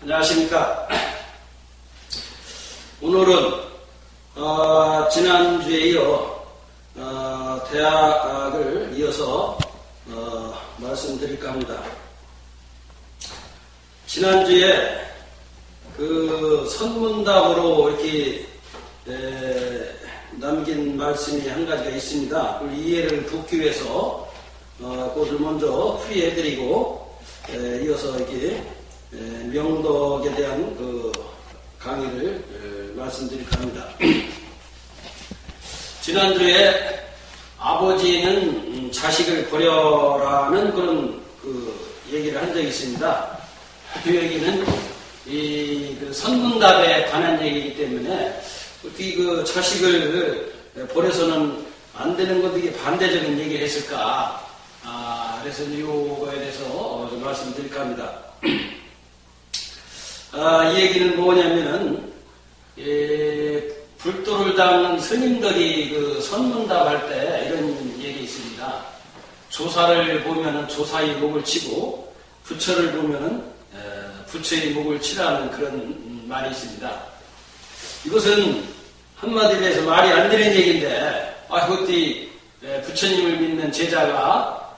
안녕하십니까. 오늘은 지난주에 이어 대학을 이어서 말씀드릴까 합니다. 지난주에 그 선문답으로 이렇게 남긴 말씀이 한 가지가 있습니다. 그 이해를 돕기 위해서 그것을 먼저 풀이해드리고 이어서 이렇게 명덕에 대한 그 강의를 말씀드릴까 합니다. 지난주에 아버지는 자식을 버려라는 그런 그 얘기를 한 적이 있습니다. 그 얘기는 그 선문답에 관한 얘기이기 때문에 어떻게 그 자식을 버려서는 안 되는 것 이게 반대적인 얘기를 했을까? 그래서 이거에 대해서 좀 말씀드릴까 합니다. 이 얘기는 뭐냐면은, 불도를 닦는 스님들이 그 선문답할 때 이런 얘기 있습니다. 조사를 보면은 조사의 목을 치고, 부처를 보면은 부처의 목을 치라는 그런 말이 있습니다. 이것은 한마디로 해서 말이 안 되는 얘기인데, 그때 부처님을 믿는 제자가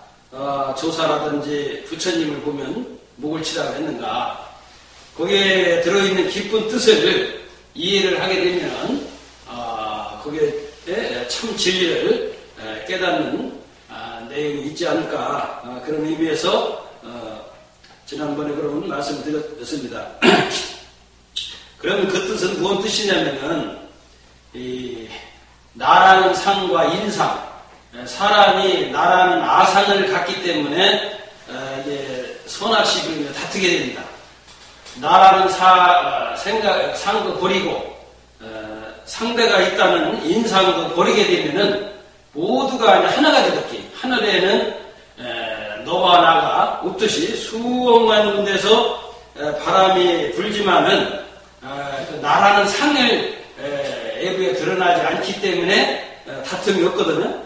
조사라든지 부처님을 보면 목을 치라고 했는가? 거기에 들어있는 깊은 뜻을 이해를 하게 되면 거기에 참 진리를 깨닫는 내용이 있지 않을까, 그런 의미에서 지난번에 그런 말씀을 드렸습니다. 그러면 그 뜻은 무슨 뜻이냐면은 나라는 상과 인상, 사람이 나라는 아상을 갖기 때문에 선악식을 다투게 됩니다. 나라는 상도 버리고 상대가 있다는 인상도 버리게 되면은 모두가 하나가 되었기. 하늘에는 너와 나가 웃듯이 수억만 군데서 바람이 불지만은 나라는 상을 외부에 드러나지 않기 때문에 다툼이 없거든요.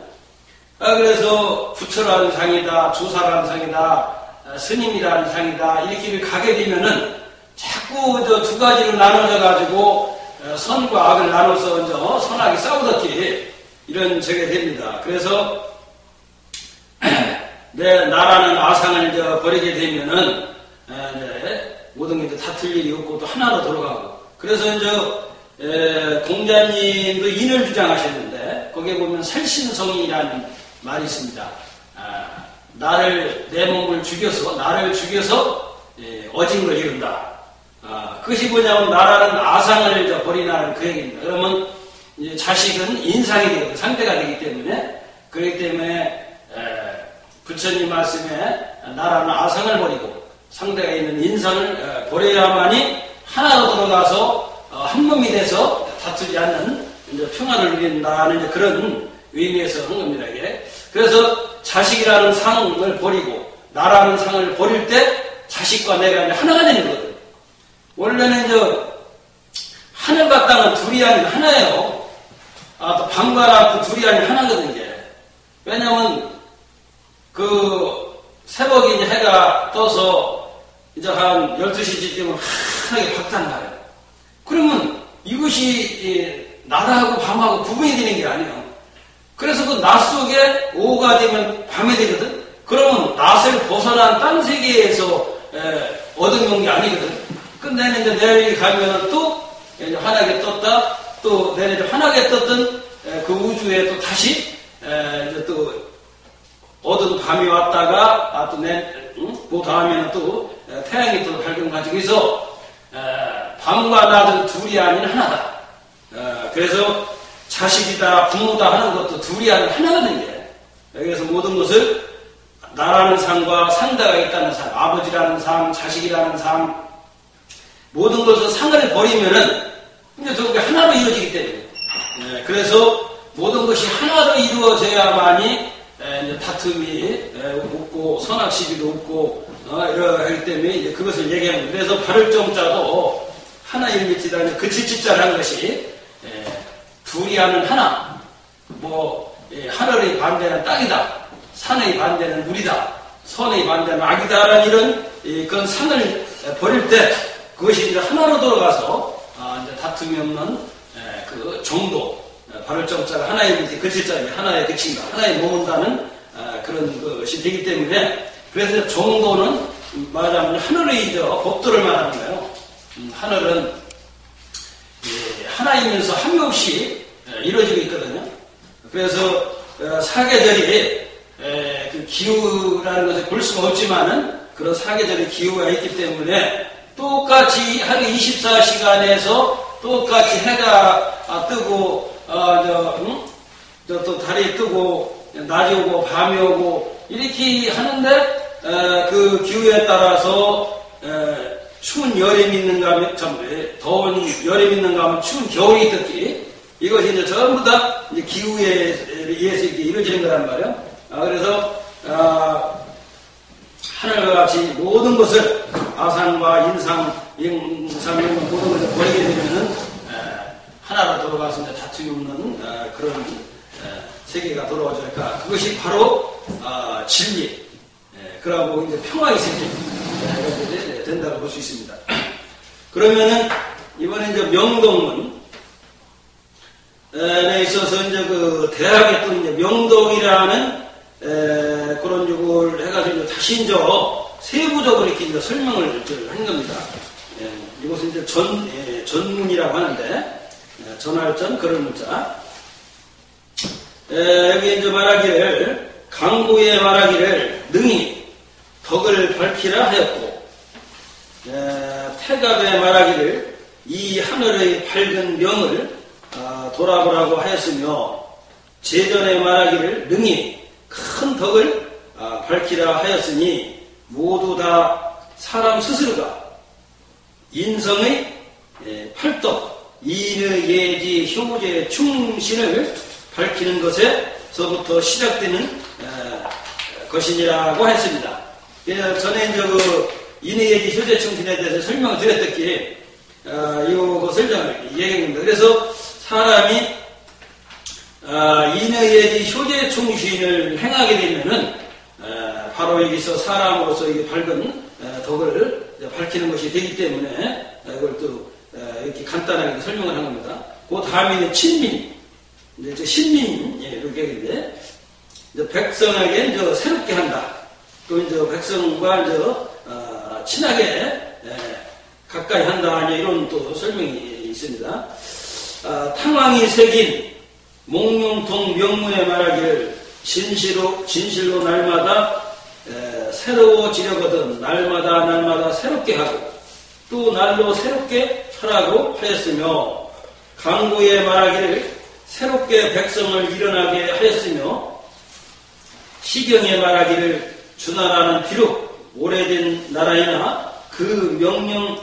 그래서 부처라는 상이다, 조사라는 상이다, 스님이라는 상이다, 이렇게 가게 되면은 자꾸 두 가지로 나눠져 가지고 선과 악을 나눠서 선악이 싸우듯이 이런 저게 됩니다. 그래서 내 나라는 아상을 버리게 되면은 모든 게 다툴 일이 없고 또 하나로 돌아가고. 그래서 공자님도 인을 주장하셨는데 거기에 보면 살신성이라는 말이 있습니다. 내 몸을 죽여서 나를 죽여서 어징을 이룬다. 그것이 뭐냐면 나라는 아상을 버리라는 그 얘기입니다. 그러면 이제 자식은 인상이 되거든요. 상대가 되기 때문에. 그렇기 때문에 부처님 말씀에 나라는 아상을 버리고 상대가 있는 인상을 버려야만이 하나로 들어가서 한 몸이 돼서 다투지 않는 평화를 누린다는 그런 의미에서 한 겁니다. 이게. 그래서 자식이라는 상을 버리고 나라는 상을 버릴 때 자식과 내가 하나가 되는 거거든요. 원래는 하늘과 땅은 둘이 아닌 하나예요. 또 밤과 낮 둘이 아닌 하나거든요. 왜냐면 새벽에 해가 떠서 이제 한 12시쯤 환하게 밝단 말이에요. 그러면 이것이 낮하고 밤하고 구분이 되는 게 아니에요. 그래서 그 낮 속에 오후가 되면 밤이 되거든. 그러면 낮을 벗어난 딴 세계에서 얻은 게 아니거든. 근데 이제 내일 가면 또 환하게 떴다, 또 내일 환하게 떴던 그 우주에 또 다시 이제 또 어두운 밤이 왔다가 그 다음에는 또 태양이 또 밝은 가지고 있어. 밤과 낮은 둘이 아닌 하나다. 그래서 자식이다, 부모다 하는 것도 둘이 아닌 하나거든요. 그래서 모든 것을 나라는 상과 상대가 있다는 상, 아버지라는 상, 자식이라는 상, 모든 것을 상을 버리면은 이제 저게 하나로 이루어지기 때문에. 그래서 모든 것이 하나로 이루어져야만이 다툼이 없고 선악 시비도 없고 이러기 때문에 이제 그것을 얘기합니다. 그래서 바를 정자도 하나의 밑이다. 그 지치자를 한 것이 둘이 하는 하나. 하늘의 반대는 땅이다. 산의 반대는 물이다. 선의 반대는 악이다라는 이런 그런 상을 버릴 때 그것이 이제 하나로 돌아가서 이제 다툼이 없는 그 정도, 발을 정자가 하나의 글씨자가 하나의 그친가, 하나에 머문다는 그런 것이 되기 때문에 그래서 정도는 말하자면 하늘의 이제 법도를 말하는 거예요. 하늘은 하나이면서 함이 없이 이루어지고 있거든요. 그래서 사계절이 그 기후라는 것을 볼 수가 없지만은 그런 사계절의 기후가 있기 때문에 똑같이 하루 24시간에서 똑같이 해가 뜨고 또 달이 뜨고 낮이 오고 밤이 오고 이렇게 하는데 그 기후에 따라서 추운 여름이 있는가 하면 더운 여름이 있는가 하면 추운 겨울이 있듯이 이것이 이제 전부 다 이제 기후에 의해서 이렇게 이루어지는 거란 말이에요. 그래서 하늘과 같이 모든 것을 아상과 인상, 모든 것을 버리게 되면은 하나로 돌아가서 이제 다툼이 없는 그런 세계가 돌아오죠. 그러니까 그것이 바로 진리, 그러고 이제 평화의 세계 이렇게 된다고 볼 수 있습니다. 그러면은 이번에 이제 명동문에 있어서 이제 그 대학에 또 이제 명동이라는 그런 욕을 해가지고 다시 이제 세부적으로 이렇게 이제 설명을 한 겁니다. 이것은 이제 전문이라고 하는데 전할전 그런 문자. 여기 이제 말하기를 강구에 말하기를 능히 덕을 밝히라 하였고 태갑에 말하기를 이 하늘의 밝은 명을 돌아보라고 하였으며 제전에 말하기를 능히 큰 덕을 밝히라 하였으니 모두 다 사람 스스로가 인성의 팔덕 이의 예지 효제 충신을 밝히는 것에서부터 시작되는 것이니라고 했습니다. 전에 이제 그 인의 예지 효제 충신에 대해서 설명을 드렸듯이 이것을 얘기합니다. 그래서 사람이 인의 예지 효제 충신을 행하게 되면은 바로 여기서 사람으로서 이게 밝은 덕을 밝히는 것이 되기 때문에 이걸 또 이렇게 간단하게 설명을 한 겁니다. 그 다음에는 친민, 이제 신민 이렇게 얘기인데 백성에게 이제 새롭게 한다. 또 이제 백성과 이제 친하게 가까이 한다. 이런 또 설명이 있습니다. 탕왕이 새긴 몽룡통 명문에 말하기를 진실로 날마다 새로워지려거든 날마다 새롭게 하고 또 날로 새롭게 하라고 하였으며 강구에 말하기를 새롭게 백성을 일어나게 하였으며 시경에 말하기를 주나라는 비록 오래된 나라이나 그 명령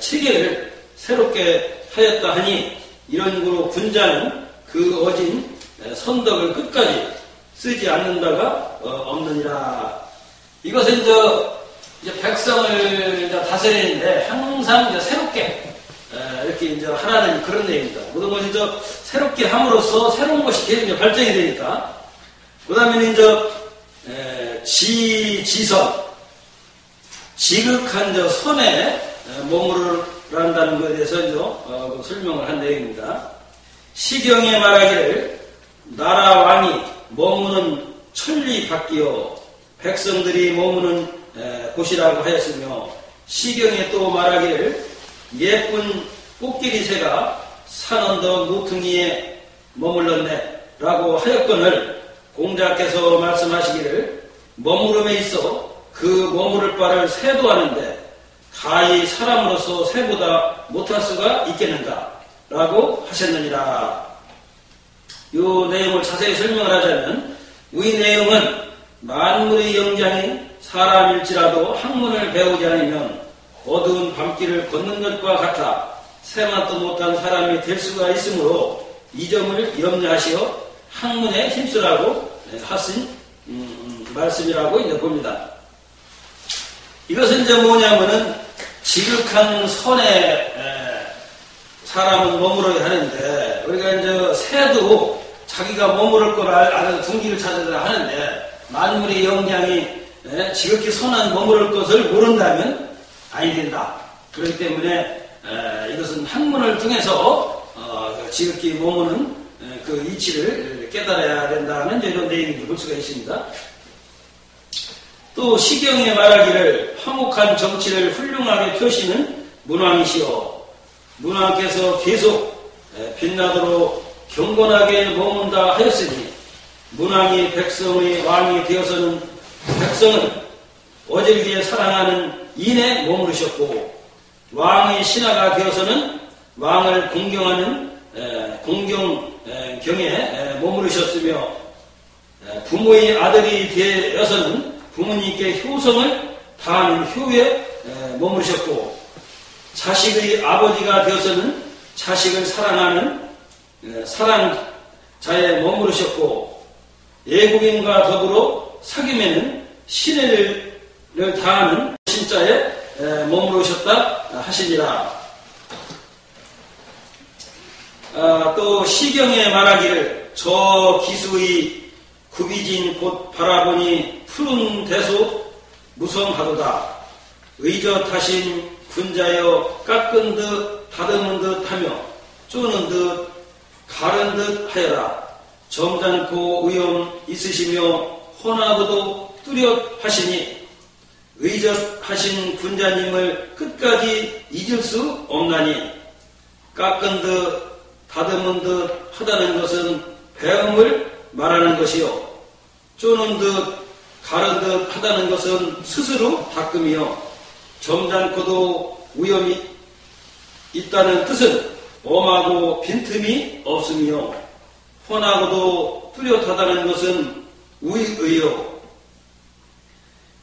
체계를 새롭게 하였다 하니 이런 구로 군자는 그 어진 선덕을 끝까지 쓰지 않는다가 없느니라. 이것은 이제 백성을 이제 다스리는데 항상 이제 새롭게 이렇게 이제 하라는 그런 내용입니다. 모든 것이 이제 새롭게 함으로써 새로운 것이 계속 이제 발전이 되니까. 그 다음에는 이제 지선, 지극한 저 선에 머무르란다는 것에 대해서 이제 설명을 한 내용입니다. 시경에 말하기를 나라 왕이 머무는 천리 밖이요 백성들이 머무는 곳이라고 하였으며 시경에 또 말하기를 예쁜 꽃길이 새가 산 언덕 모퉁이에 머물렀네 라고 하였거늘 공자께서 말씀하시기를 머무름에 있어 그 머무를 바를 세도하는데 가히 사람으로서 새보다 못할 수가 있겠는가 라고 하셨느니라. 이 내용을 자세히 설명을 하자면 이 내용은 만물의 영장인 사람일지라도 학문을 배우지 않으면 어두운 밤길을 걷는 것과 같아 새만도 못한 사람이 될 수가 있으므로 이 점을 염려하시어 학문에 힘쓰라고 하신 말씀이라고 이제 봅니다. 이것은 이제 뭐냐면은 지극한 선에 사람은 머무러야 하는데 우리가 이제 새도 자기가 머무를 걸 알아서 둥기를 찾아야 하는데 만물의 영장이 지극히 선한 머무를 것을 모른다면 아니 된다. 그렇기 때문에 이것은 학문을 통해서 지극히 모모는 그 이치를 깨달아야 된다는 이런 내용을 볼 수가 있습니다. 또 시경에 말하기를 화목한 정치를 훌륭하게 펴시는 문왕이시여, 문왕께서 계속 빛나도록 경건하게 머문다 하였으니 문왕이 백성의 왕이 되어서는 백성은 어질게 사랑하는 인에 머무르셨고, 왕의 신하가 되어서는 왕을 공경하는 공경경에 머무르셨으며, 부모의 아들이 되어서는 부모님께 효성을 다하는 효에 머무르셨고, 자식의 아버지가 되어서는 자식을 사랑하는 사랑자에 머무르셨고, 애국인과 더불어 사귐에는 신혜를 다하는 신자에 머무르셨다 하시니라. 또 시경에 말하기를 저 기수의 굽이진 곳 바라보니 푸른 대소 무성하도다. 의젓하신 군자여 깎은 듯 다듬은 듯 하며 쪼는 듯 가른 듯 하여라. 점잖고 의엄 있으시며 훤하고도 뚜렷하시니 의젓하신 군자님을 끝까지 잊을 수 없나니, 깎은 듯 다듬은 듯 하다는 것은 배움을 말하는 것이요, 쪼는 듯 가른 듯 하다는 것은 스스로 닦음이요, 점잖고도 위험이 있다는 뜻은 엄하고 빈틈이 없으며, 훤하고도 뚜렷하다는 것은 우의요,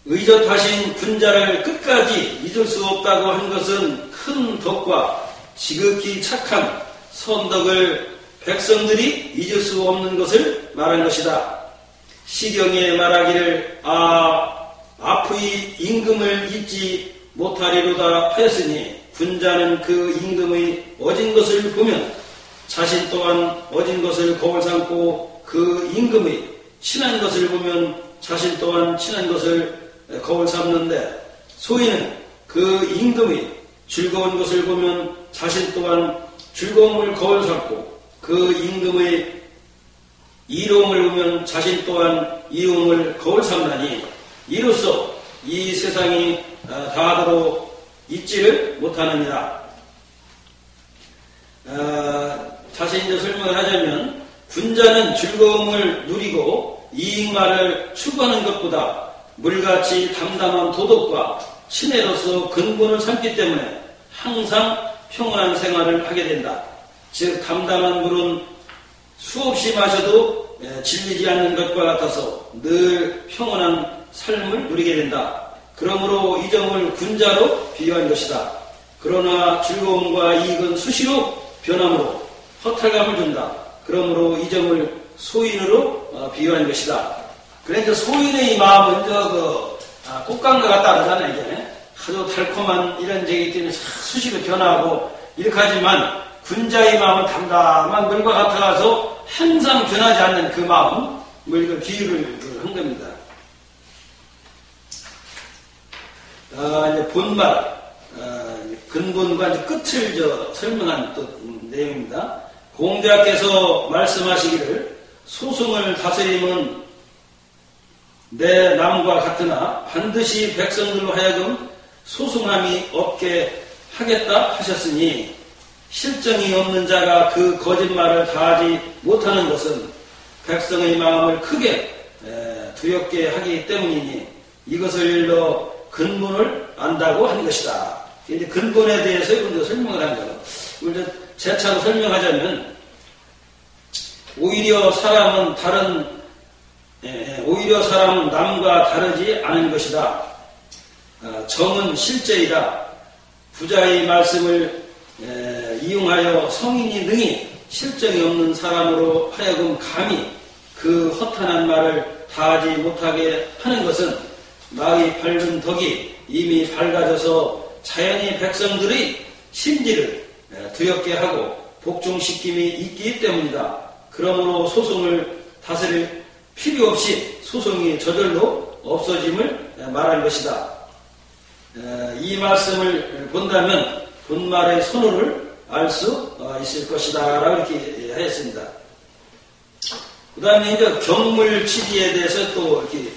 의젓하신 군자를 끝까지 잊을 수 없다고 한 것은 큰 덕과 지극히 착한 선덕을 백성들이 잊을 수 없는 것을 말한 것이다. 시경에 말하기를 앞의 임금을 잊지 못하리로다 하였으니, 군자는 그 임금의 어진 것을 보면 자신 또한 어진 것을 거울 삼고, 그 임금의 친한 것을 보면 자신 또한 친한 것을 거울 삼는데, 소인은 그 임금의 즐거운 것을 보면 자신 또한 즐거움을 거울 삼고, 그 임금의 이로움을 보면 자신 또한 이로움을 거울 삼나니, 이로써 이 세상이 다하도록 잊지를 못하느니라. 다시 이제 설명을 하자면, 군자는 즐거움을 누리고 이익만을 추구하는 것보다 물같이 담담한 도덕과 신혜로서 근본을 삼기 때문에 항상 평온한 생활을 하게 된다. 즉 담담한 물은 수없이 마셔도 질리지 않는 것과 같아서 늘 평온한 삶을 누리게 된다. 그러므로 이 점을 군자로 비유한 것이다. 그러나 즐거움과 이익은 수시로 변함으로 허탈감을 준다. 그러므로 이 점을 소인으로 비유한 것이다. 그러니까 소인의 마음은 꽃감과 같다 그러잖아요. 이게 아주 달콤한 이런 적이기 때문에 수시로 변하고 이렇게 하지만, 군자의 마음은 담담한 물과 같아서 항상 변하지 않는 그 마음을 비유를 한 겁니다. 이제 본말, 근본과 이제 끝을 설명한 또 내용입니다. 공자께서 말씀하시기를 소송을 다스림은 내 남과 같으나 반드시 백성들로 하여금 소송함이 없게 하겠다 하셨으니, 실정이 없는 자가 그 거짓말을 다하지 못하는 것은 백성의 마음을 크게 두렵게 하기 때문이니, 이것을 일러 근본을 안다고 한 것이다. 이제 근본에 대해서 이제 설명을 한 거예요. 이제 재차로 설명하자면, 오히려 사람은 남과 다르지 않은 것이다. 정은 실제이다. 부자의 말씀을 이용하여 성인이 능히 실정이 없는 사람으로 하여금 감히 그 허탄한 말을 다하지 못하게 하는 것은 나의 밝은 덕이 이미 밝아져서 자연히 백성들의 심지를 두렵게 하고 복종시킴이 있기 때문이다. 그러므로 소송을 다스릴 필요 없이 소송이 저절로 없어짐을 말할 것이다. 이 말씀을 본다면 본말의 선호를 알 수 있을 것이다 라고 이렇게 하였습니다. 그 다음에 이제 경물치지에 대해서 또 이렇게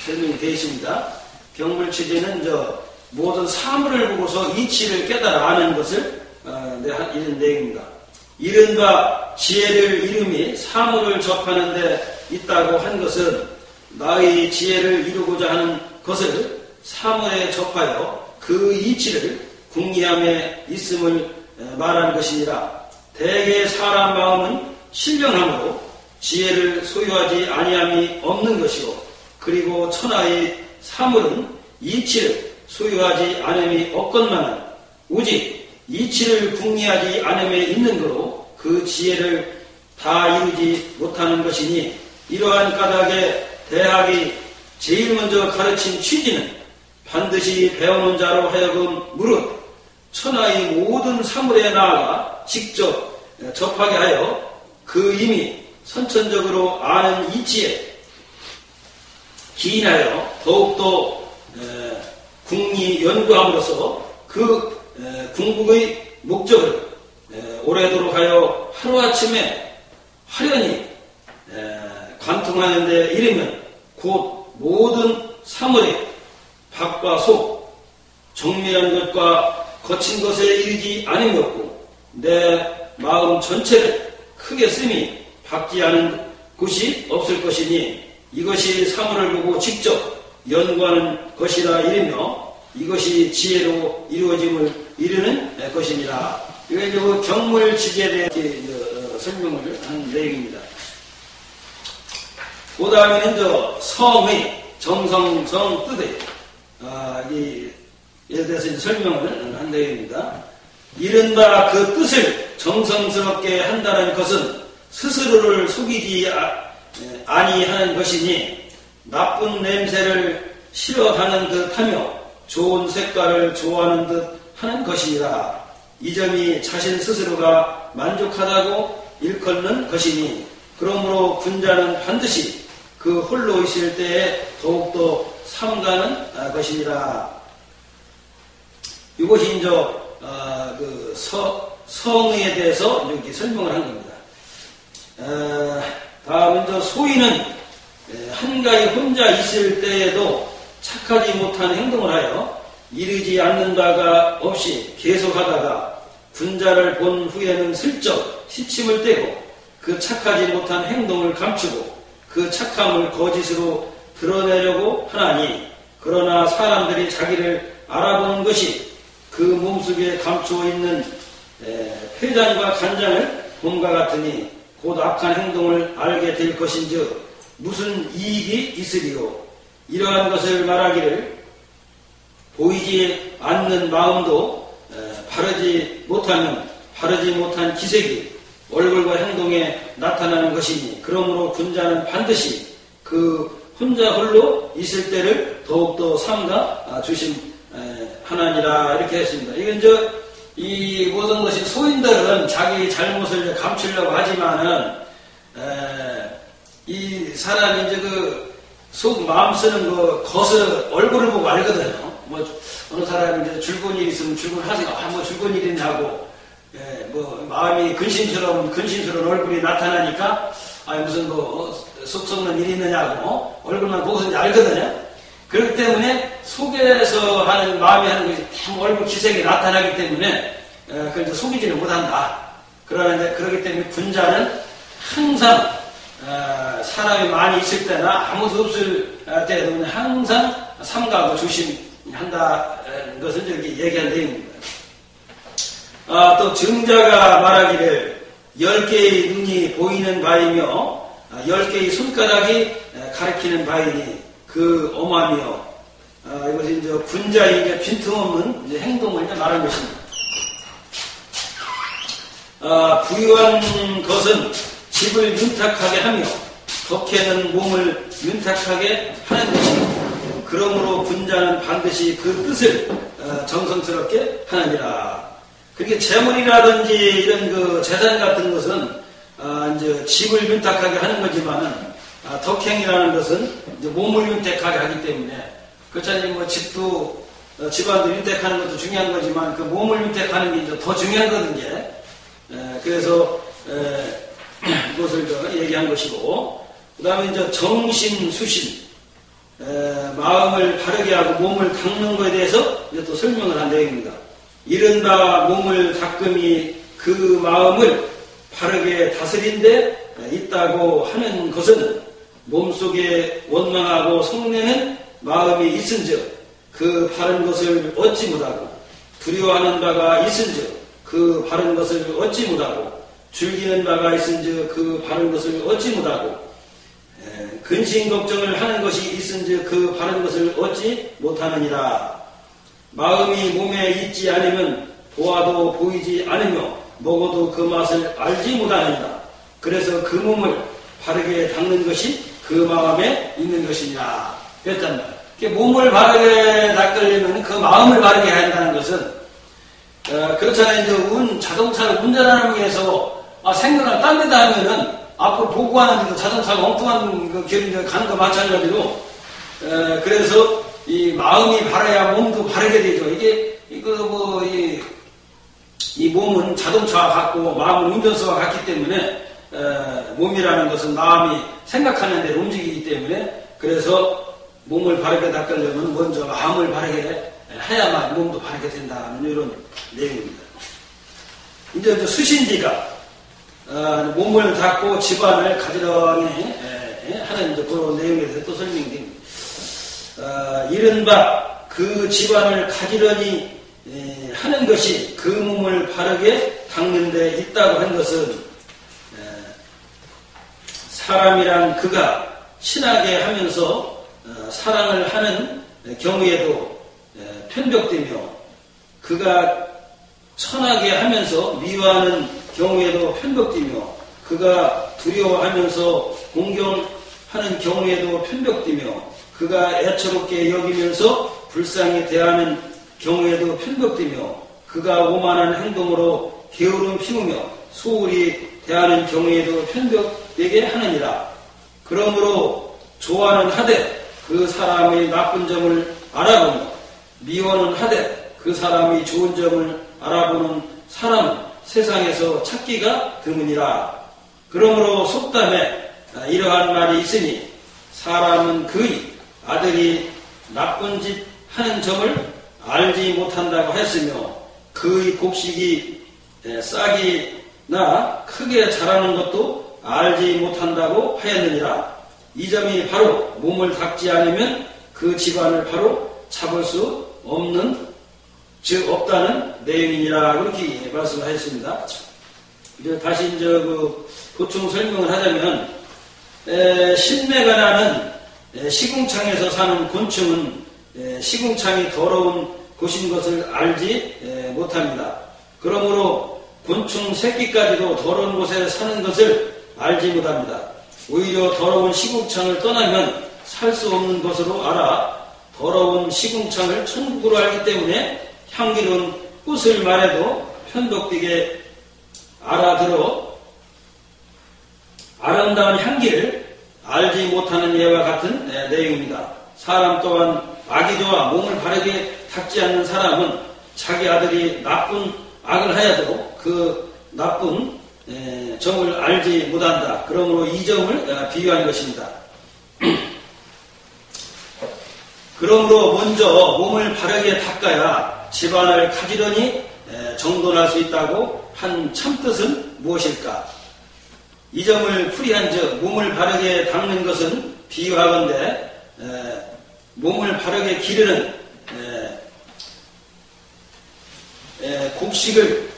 설명이 되어 있습니다. 경물치지는 모든 사물을 보고서 이치를 깨달아 아는 것을 이런 내용입니다. 이른바 지혜를 이름이 사물을 접하는 데 있다고 한 것은 나의 지혜를 이루고자 하는 것을 사물에 접하여 그 이치를 궁리함에 있음을 말하는 것이니라. 대개 사람 마음은 신령함으로 지혜를 소유하지 아니함이 없는 것이요, 그리고 천하의 사물은 이치를 소유하지 않음이 없건만은 오직 이치를 궁리하지 않음에 있는 거로 그 지혜를 다 이루지 못하는 것이니, 이러한 까닭에 대학이 제일 먼저 가르친 취지는 반드시 배우는 자로 하여금 무릇 천하의 모든 사물에 나아가 직접 접하게 하여 그 이미 선천적으로 아는 이치에 기인하여 더욱더 궁리 연구함으로써 그 궁극의 목적을 오래도록 하여 하루아침에 화련히 관통하는 데 이르면 곧 모든 사물의 밖과 속, 정밀한 것과 거친 것에 이르지 않음이 없고 내 마음 전체를 크게 씀이 박지 않은 곳이 없을 것이니, 이것이 사물을 보고 직접 연구하는 것이라 이르며 이것이 지혜로 이루어짐을 이루는 것입니다. 이게 경물치지에 대해 설명을 한 내용입니다. 그 다음에는 성의 정성성 뜻에 이에 대해서 설명을 한 내용입니다. 이른바 그 뜻을 정성스럽게 한다는 것은 스스로를 속이지 아니하는 것이니, 나쁜 냄새를 싫어하는 듯 하며 좋은 색깔을 좋아하는 듯 하는 것이니라. 이 점이 자신 스스로가 만족하다고 일컫는 것이니, 그러므로 군자는 반드시 그 홀로 있을 때에 더욱더 삼가는 것이니라. 이것이 이제 그 성의에 대해서 이렇게 설명을 한 겁니다. 다음은 이제 소인은 한가히 혼자 있을 때에도 착하지 못한 행동을 하여 이르지 않는 바가 없이 계속하다가 군자를 본 후에는 슬쩍 시침을 떼고 그 착하지 못한 행동을 감추고 그 착함을 거짓으로 드러내려고 하나니, 그러나 사람들이 자기를 알아보는 것이 그 몸속에 감추어 있는 폐장과 간장을 봄과 같으니 곧 악한 행동을 알게 될 것인즉 무슨 이익이 있으리요. 이러한 것을 말하기를 보이지 않는 마음도 바르지 못한 기색이 얼굴과 행동에 나타나는 것이니, 그러므로 군자는 반드시 그 혼자 홀로 있을 때를 더욱더 삼가 조심하나니라 이렇게 했습니다. 이건 이 모든 것이 소인들은 자기 잘못을 이제 감추려고 하지만은 이 사람이 이제 그 속 마음 쓰는 그 것을 얼굴을 보고 알거든요. 뭐 어느 사람이 이제 줄곧 일 있으면 줄곧 하세요. 뭐 줄곧 일 있냐고. 뭐 마음이 근심스러운 얼굴이 나타나니까 무슨 뭐 속 썩는 일이 있느냐고 얼굴만 보고서 알거든요. 그렇기 때문에 속에서 하는 마음이 하는 것이 참 얼굴 기색이 나타나기 때문에 그걸 이제 속이지를 못한다. 그러는데 그렇기 때문에 군자는 항상 사람이 많이 있을 때나 아무도 없을 때에도 항상 삼가하고 조심한다는 것을 이렇게 얘기한 내용입니다. 또 증자가 말하기를 10개의 눈이 보이는 바이며 10개의 손가락이 가리키는 바이니 그 엄함이요. 이것이 이제 군자의 이제 빈틈없는 이제 행동을 이제 말한 것입니다. 부유한 것은 집을 윤탁하게 하며 덕해는 몸을 윤탁하게 하는 것입니다. 그러므로 군자는 반드시 그 뜻을 정성스럽게 하느니라. 그렇게 재물이라든지 이런 그 재산 같은 것은 이제 집을 윤탁하게 하는 거지만은 덕행이라는 것은 이제 몸을 윤탁하게 하기 때문에, 그렇잖아요. 뭐 집도 집안도 윤택하는 것도 중요한 거지만 그 몸을 윤택하는 게 이제 더 중요하거든요. 그래서 그것을 얘기한 것이고, 그 다음에 이제 정신, 수신, 마음을 바르게 하고 몸을 닦는 것에 대해서 이제 또 설명을 한 내용입니다. 이른바 몸을 닦음이 그 마음을 바르게 다스린 데 있다고 하는 것은 몸속에 원망하고 성내는 마음이 있은즉 그 바른 것을 얻지 못하고, 두려워하는 바가 있은즉 그 바른 것을 얻지 못하고, 즐기는 바가 있은즉 그 바른 것을 얻지 못하고, 근심 걱정을 하는 것이 있은즉 그 바른 것을 얻지 못하느니라. 마음이 몸에 있지 않으면 보아도 보이지 않으며 먹어도 그 맛을 알지 못하느니라. 그래서 그 몸을 바르게 닦는 것이 그 마음에 있는 것이니라. 그랬단 말이야. 몸을 바르게 닦으려면 그 마음을 바르게 해야 한다는 것은, 그렇잖아요. 이제 자동차를 운전하는 위해서 생각을 딴 데다 하면은 앞으로 보고하는데도 자동차가 엉뚱한 그 길을 가는 거 마찬가지로, 그래서 이 마음이 바라야 몸도 바르게 되죠. 이 몸은 자동차와 같고 마음은 운전수와 같기 때문에, 몸이라는 것은 마음이 생각하는 대로 움직이기 때문에, 그래서 몸을 바르게 닦으려면 먼저 마음을 바르게 해야만 몸도 바르게 된다는 이런 내용입니다. 이제 수신지가 몸을 닦고 집안을 가지런히 하는 이제 그런 내용에 대해서 또 설명드립니다. 이른바 그 집안을 가지런히 하는 것이 그 몸을 바르게 닦는 데 있다고 한 것은, 사람이란 그가 친하게 하면서 사랑을 하는 경우에도 편벽되며, 그가 천하게 하면서 미워하는 경우에도 편벽되며, 그가 두려워하면서 공경하는 경우에도 편벽되며, 그가 애처롭게 여기면서 불쌍히 대하는 경우에도 편벽되며, 그가 오만한 행동으로 게으름 피우며 소홀히 대하는 경우에도 편벽되게 하느니라. 그러므로 좋아는 하되 그 사람의 나쁜 점을 알아보며, 미워는 하되 그 사람의 좋은 점을 알아보는 사람은 세상에서 찾기가 드무니라. 그러므로 속담에 이러한 말이 있으니, 사람은 그의 아들이 나쁜 짓 하는 점을 알지 못한다고 했으며, 그의 곡식이 싹이나 크게 자라는 것도 알지 못한다고 하였느니라. 이 점이 바로 몸을 닦지 않으면 그 집안을 바로 잡을 수 없다는 내용이니라. 그렇게 말씀하셨습니다. 이제 다시 이제 보충 설명을 하자면, 신매가 나는 시궁창에서 사는 곤충은 시궁창이 더러운 곳인 것을 알지 못합니다. 그러므로 곤충 새끼까지도 더러운 곳에 사는 것을 알지 못합니다. 오히려 더러운 시궁창을 떠나면 살 수 없는 것으로 알아 더러운 시궁창을 천국으로 알기 때문에 향기로운 꽃을 말해도 편독되게 알아들어 아름다운 향기를 알지 못하는 예와 같은 내용입니다. 사람 또한 악이 좋아 몸을 바르게 닦지 않는 사람은 자기 아들이 나쁜 악을 하여도 그 나쁜 점을 알지 못한다. 그러므로 이 점을 비유한 것입니다. 그러므로 먼저 몸을 바르게 닦아야 집안을 가지런히 정돈할 수 있다고 한 참뜻은 무엇일까? 이 점을 풀이한즉 몸을 바르게 닦는 것은 비유하건대 몸을 바르게 기르는 곡식을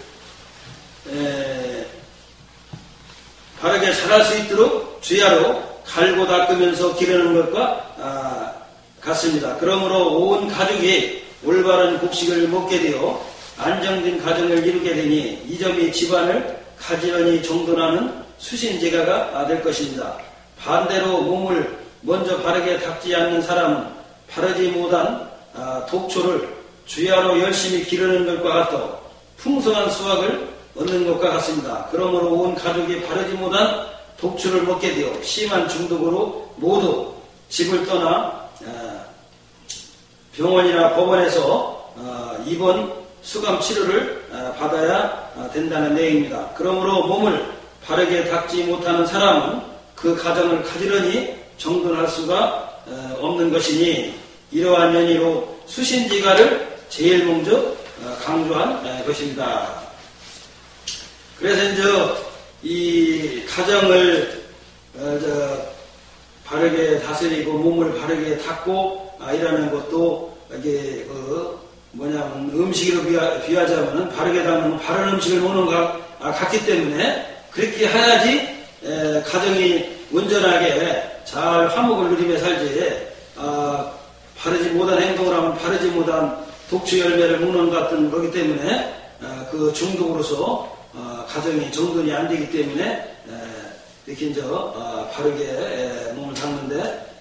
바르게 자랄 수 있도록 주야로 갈고 닦으면서 기르는 것과 같습니다. 그러므로 온 가족이 올바른 곡식을 먹게 되어 안정된 가정을 이루게 되니 이 점이 집안을 가지런히 정돈하는 수신제가가 될 것입니다. 반대로 몸을 먼저 바르게 닦지 않는 사람은 바르지 못한 독초를 주야로 열심히 기르는 것과 같아 풍성한 수확을 얻는 것과 같습니다. 그러므로 온 가족이 바르지 못한 독초를 먹게 되어 심한 중독으로 모두 집을 떠나 병원이나 법원에서 입원 수감 치료를 받아야 된다는 내용입니다. 그러므로 몸을 바르게 닦지 못하는 사람은 그 가정을 가지런히 정돈할 수가 없는 것이니 이러한 연유로 수신지가를 제일 먼저 강조한 것입니다. 그래서 이제 이 가정을 바르게 다스리고 몸을 바르게 닦고 이라는 것도 이게 뭐냐면 음식으로 비하자면은 바르게 닦는 바른 음식을 먹는 것 같기 때문에 그렇게 해야지 가정이 온전하게 잘 화목을 누리며 살지 바르지 못한 행동을 하면 바르지 못한 독초 열매를 먹는 것 같은 거기 때문에 그 중독으로서 가정이 정돈이 안 되기 때문에 이렇게 이제 바르게 몸을 닦는데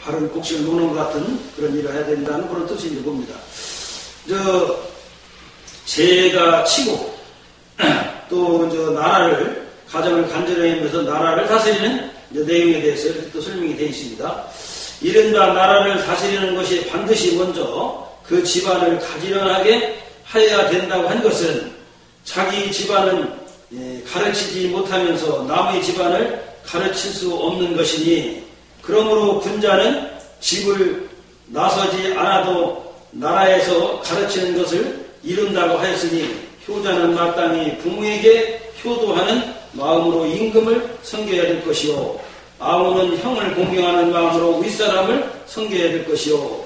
바른 곡식을 먹는 것 같은 그런 일을 해야 된다는 그런 뜻인지 봅니다. 제가 치고 또 나라를 가정을 간절히 하면서 나라를 다스리는 내용에 대해서 이렇게 또 설명이 되어 있습니다. 이른바 나라를 다스리는 것이 반드시 먼저 그 집안을 가지런하게 하여야 된다고 한 것은 자기 집안은 가르치지 못하면서 남의 집안을 가르칠 수 없는 것이니 그러므로 군자는 집을 나서지 않아도 나라에서 가르치는 것을 이룬다고 하였으니 효자는 마땅히 부모에게 효도하는 마음으로 임금을 섬겨야 될 것이요 아우는 형을 공경하는 마음으로 윗사람을 섬겨야 될 것이요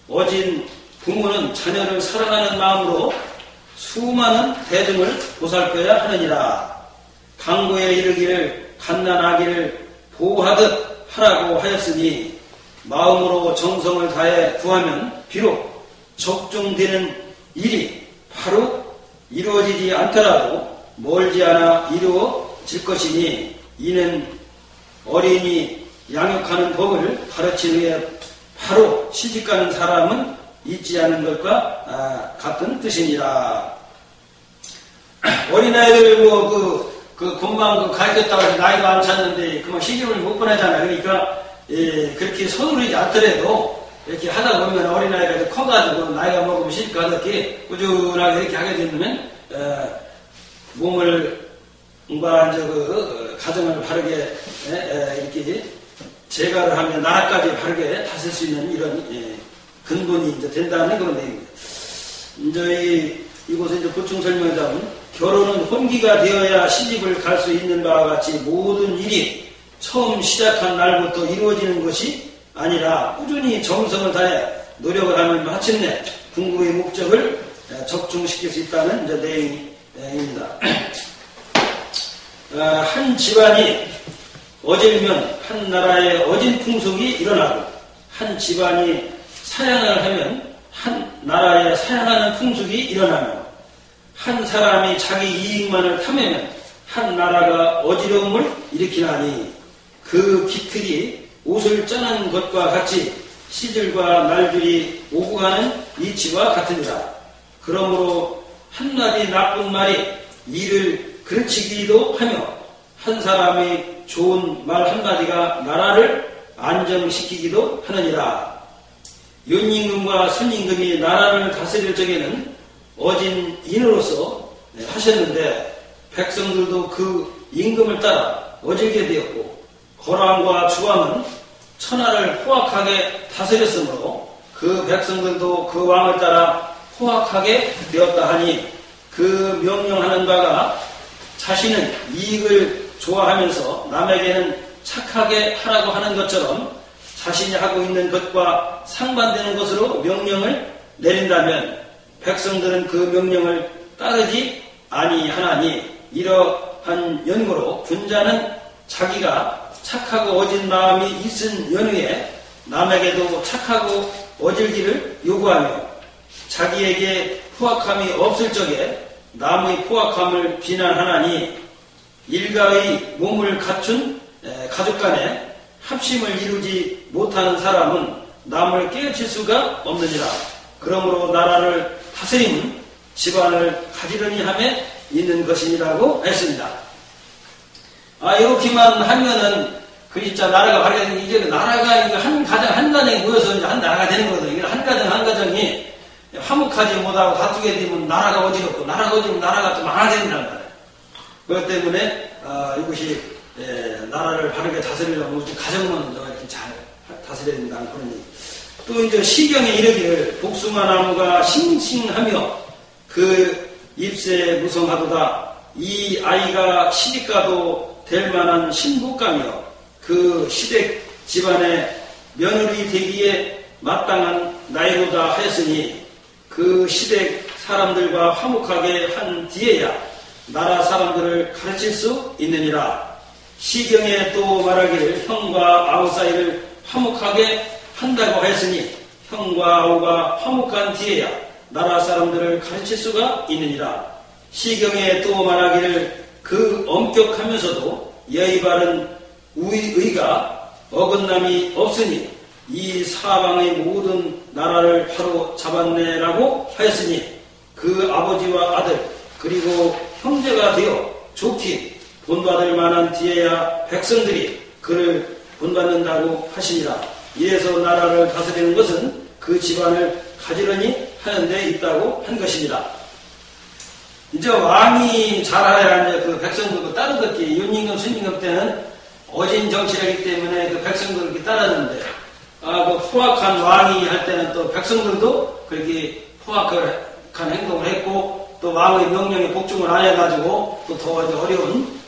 어진 부모는 자녀를 사랑하는 마음으로 수많은 대등을 보살펴야 하느니라. 강고에 이르기를 갓난아기를 보호하듯 하라고 하였으니 마음으로 정성을 다해 구하면 비록 적중되는 일이 바로 이루어지지 않더라도 멀지 않아 이루어질 것이니 이는 어린이 양육하는 법을 가르친 후에 바로 시집가는 사람은 있지 않은 것과 같은 뜻이니라. 어린아이들 금방 가르쳤다고 해서 나이가 안 찼는데 그만 시집을 못 보내잖아요. 그러니까 그렇게 서두르지 않더라도 이렇게 하다 보면 어린아이가 커가지고 나이가 먹으면 시집가서 이렇게 꾸준하게 이렇게 하게 되면 몸을 가정을 바르게 이렇게 제가를 하면 나라까지 바르게 다스릴 수 있는 이런 근본이 이제 된다는 그런 내용입니다. 이제 이곳에 이제 보충 설명하자면 결혼은 혼기가 되어야 시집을 갈 수 있는 바와 같이 모든 일이 처음 시작한 날부터 이루어지는 것이 아니라 꾸준히 정성을 다해 노력을 하면 마침내 궁극의 목적을 적중시킬 수 있다는 이제 내용입니다. 한 집안이 어질면 한 나라의 어진 풍속이 일어나고 한 집안이 사양을 하면 한 나라에 사양하는 풍속이 일어나며 한 사람이 자기 이익만을 탐내면 한 나라가 어지러움을 일으키나니 그 기틀이 옷을 짜는 것과 같이 시들과 날들이 오고 가는 이치와 같으니라. 그러므로 한마디 나쁜 말이 일을 그르치기도 하며 한 사람의 좋은 말 한마디가 나라를 안정시키기도 하느니라. 윤임금과 순임금이 나라를 다스릴 적에는 어진 인으로서 하셨는데 백성들도 그 임금을 따라 어질게 되었고 거란과 주왕은 천하를 포악하게 다스렸으므로 그 백성들도 그 왕을 따라 포악하게 되었다 하니 그 명령하는 바가 자신은 이익을 좋아하면서 남에게는 착하게 하라고 하는 것처럼 자신이 하고 있는 것과 상반되는 것으로 명령을 내린다면 백성들은 그 명령을 따르지 아니하나니 이러한 연고로 군자는 자기가 착하고 어진 마음이 있은 연후에 남에게도 착하고 어질기를 요구하며 자기에게 포악함이 없을 적에 남의 포악함을 비난하나니 일가의 몸을 갖춘 가족 간에 합심을 이루지 못하는 사람은 남을 깨우칠 수가 없느니라. 그러므로 나라를 다스림은 집안을 가지런히 함에 있는 것이니라고 했습니다. 이렇게만 하면은 그 진짜 나라가 바르게 이제 나라가 한 가정 한 가정 가정이 모여서 이제 한 나라가 되는 거거든요. 이게 한 가정 한 가정이 화목하지 못하고 다투게 되면 나라가 어지럽고, 나라가 어지르면 나라가 또 망하된단 말이에요. 그것 때문에 이것이 나라를 바르게 다스리려면 가정만 이렇게 잘 다스려야 된다는 그런 얘기. 또 이제 시경에 이르기를 복숭아 나무가 싱싱하며 그 잎새 무성하도다. 이 아이가 시집가도 될 만한 신부감이요 그 시댁 집안의 며느리 되기에 마땅한 나이로다 하였으니 그 시댁 사람들과 화목하게 한 뒤에야 나라 사람들을 가르칠 수 있느니라. 시경에 또 말하기를 형과 아우 사이를 화목하게 한다고 하였으니 형과 아우가 화목한 뒤에야 나라 사람들을 가르칠 수가 있느니라. 시경에 또 말하기를 그 엄격하면서도 예의 바른 의가 어긋남이 없으니 이 사방의 모든 나라를 바로 잡았네라고 하였으니 그 아버지와 아들 그리고 형제가 되어 좋게 본받을 만한 뒤에야 백성들이 그를 본받는다고 하시니라. 이래서 나라를 다스리는 것은 그 집안을 가지런히 하는 데 있다고 한 것입니다. 이제 왕이 잘해야 이제 그 백성들도 따르듯이 윤임금, 순임금 때는 어진 정치라기 때문에 그 백성들을 이렇게 따랐는데, 그 포악한 왕이 할 때는 또 백성들도 그렇게 포악한 행동을 했고, 또 왕의 명령에 복종을 안 해가지고 또 더 어려운,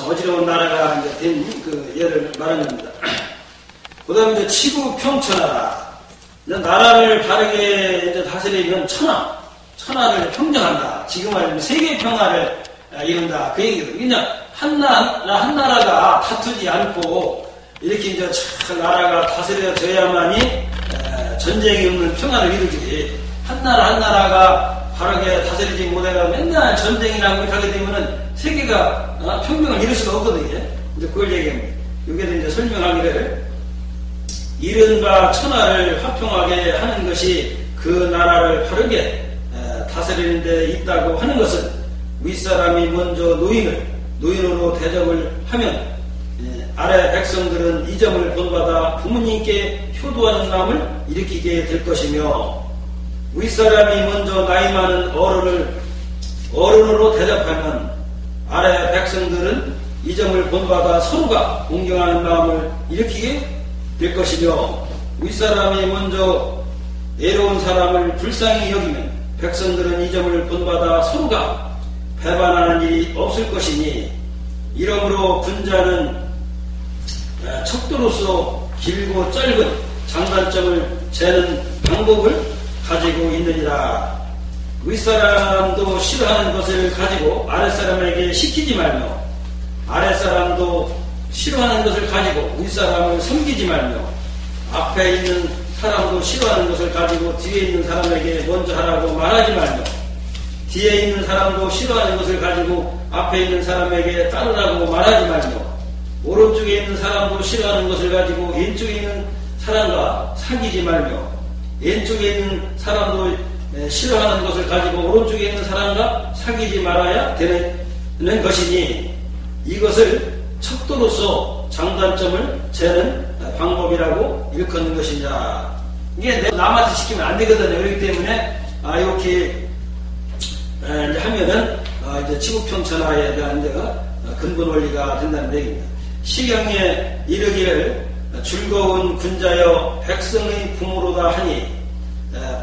어지러운 나라가 이제 된 그 예를 말하는 겁니다. 그 다음에 이제 치부평천하라. 나라를 바르게 이제 다스리면 천하를 평정한다. 지금 말하면 세계 평화를 이룬다. 그 얘기거든요. 그냥 한 나라가 다투지 않고 이렇게 이제 나라가 다스려져야만이 전쟁이 없는 평화를 이루지. 한 나라가 바르게 다스리지 못해가 맨날 전쟁이라고 하게 되면은 세계가 평등을 이룰 수가 없거든요. 이제 그걸 얘기합니다. 여기에도 이제 설명하기를 이른바 천하를 화평하게 하는 것이 그 나라를 바르게 다스리는 데 있다고 하는 것은 윗사람이 먼저 노인으로 대접을 하면 아래 백성들은 이 점을 본받아 부모님께 효도하는 마음을 일으키게 될 것이며 윗사람이 먼저 나이 많은 어른으로 대접하면 아래 백성들은 이 점을 본받아 서로가 공경하는 마음을 일으키게 될 것이며 윗사람이 먼저 애로운 사람을 불쌍히 여기면 백성들은 이 점을 본받아 서로가 배반하는 일이 없을 것이니 이러므로 군자는 척도로서 길고 짧은 장단점을 재는 방법을 가지고 있느니라. 윗사람도 싫어하는 것을 가지고 아랫사람에게 시키지 말며 아랫사람도 싫어하는 것을 가지고 윗사람을 섬기지 말며 앞에 있는 사람도 싫어하는 것을 가지고 뒤에 있는 사람에게 먼저 하라고 말하지 말며 뒤에 있는 사람도 싫어하는 것을 가지고 앞에 있는 사람에게 따르라고 말하지 말며 오른쪽에 있는 사람도 싫어하는 것을 가지고 왼쪽에 있는 사람과 사귀지 말며 왼쪽에 있는 사람도 싫어하는 것을 가지고 오른쪽에 있는 사람과 사귀지 말아야 되는 것이니 이것을 척도로서 장단점을 재는 방법이라고 일컫는 것이냐. 이게 남한테 시키면 안 되거든요. 그렇기 때문에 이렇게 이제 하면은 이제 치부평천하에 대한 근본 원리가 된다는 얘기입니다. 시경에 이르기를 즐거운 군자여 백성의 부모로다 하니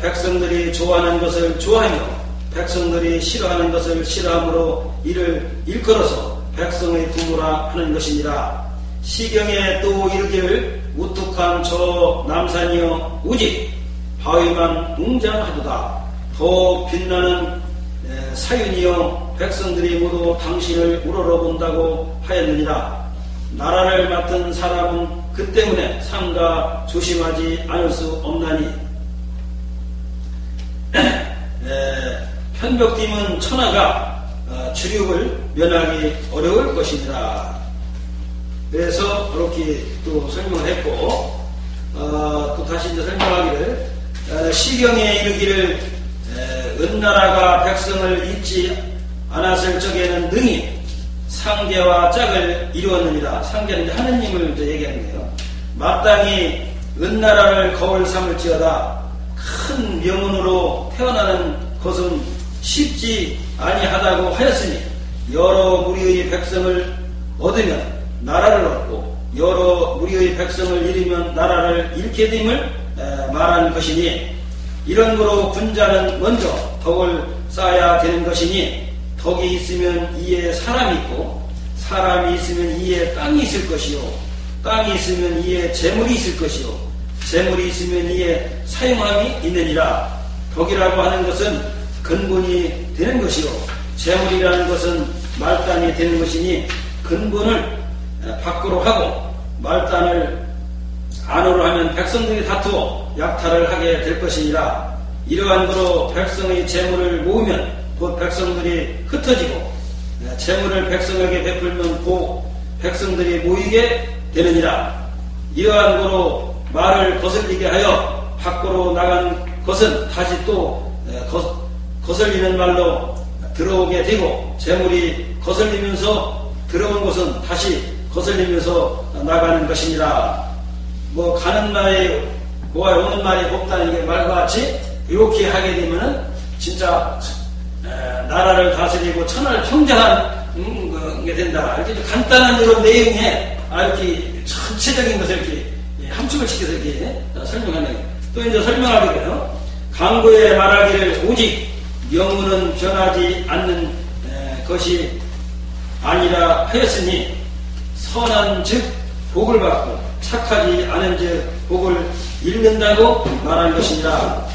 백성들이 좋아하는 것을 좋아하며 백성들이 싫어하는 것을 싫어함으로 이를 일컬어서 백성의 부모라 하는 것이니라. 시경에 또 이르기를 우뚝한 저 남산이여 오직 바위만 웅장하도다. 더 빛나는 사윤이여 백성들이 모두 당신을 우러러본다고 하였느니라. 나라를 맡은 사람은 그 때문에 삼가 조심하지 않을 수 없나니 편벽팀은 천하가 주륙을 면하기 어려울 것이니라. 그래서 그렇게 또 설명을 했고 또 다시 이제 설명하기를 시경에 이르기를 은나라가 백성을 잊지 않았을 적에는 능히 상계와 짝을 이루었느니라. 상계는 이제 하느님을 이제 얘기하는 거예요. 마땅히 은나라를 거울 삼을지어다. 큰 명운으로 태어나는 것은 쉽지 아니하다고 하였으니 여러 무리의 백성을 얻으면 나라를 얻고 여러 무리의 백성을 잃으면 나라를 잃게 됨을 말하는 것이니 이런 거로 군자는 먼저 덕을 쌓아야 되는 것이니 덕이 있으면 이에 사람이 있고 사람이 있으면 이에 땅이 있을 것이요 땅이 있으면 이에 재물이 있을 것이요 재물이 있으면 이에 사용함이 있느니라. 덕이라고 하는 것은 근본이 되는 것이요 재물이라는 것은 말단이 되는 것이니 근본을 밖으로 하고 말단을 안으로 하면 백성들이 다투어 약탈을 하게 될 것이니라. 이러한 거로 백성의 재물을 모으면 곧 백성들이 흩어지고 재물을 백성에게 베풀면 곧 백성들이 모이게 되느니라. 이러한 거로 말을 거슬리게 하여 밖으로 나간 것은 다시 또 거슬리는 말로 들어오게 되고 재물이 거슬리면서 들어온 것은 다시 거슬리면서 나가는 것이니라. 뭐 가는 말이 고와 오는 말이 곱다는 게 말과 같이 이렇게 하게 되면은 진짜 나라를 다스리고 천하를 평정한 게 된다. 이렇게 간단한 이런 내용에 이렇게 전체적인 것을 이렇게 함축을 시켜서 이렇게 설명하는 거예요. 또 이제 설명하게 돼요. 강구에 말하기를 오직 명운은 변하지 않는 것이 아니라 하였으니 선한 즉 복을 받고 착하지 않은 즉 복을 잃는다고 말한 것이니라.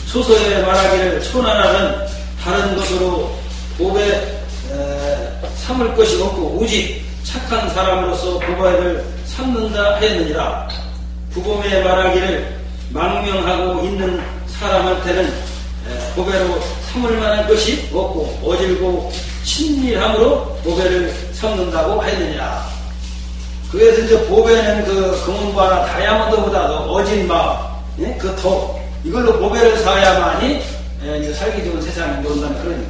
소설에 말하기를 초나라는 다른 것으로 복에 삼을 것이 없고 오직 착한 사람으로서 복을 삼는다 하였느니라. 부범에 말하기를 망명하고 있는 사람한테는 보배로 삼을 만한 것이 없고 어질고 친밀함으로 보배를 삼는다고 하였느니라. 그래서 이제 보배는 그 금은보나 다이아몬드보다도 어진 마음, 그 덕, 이걸로 보배를 사야만이 살기 좋은 세상이 온다는 그런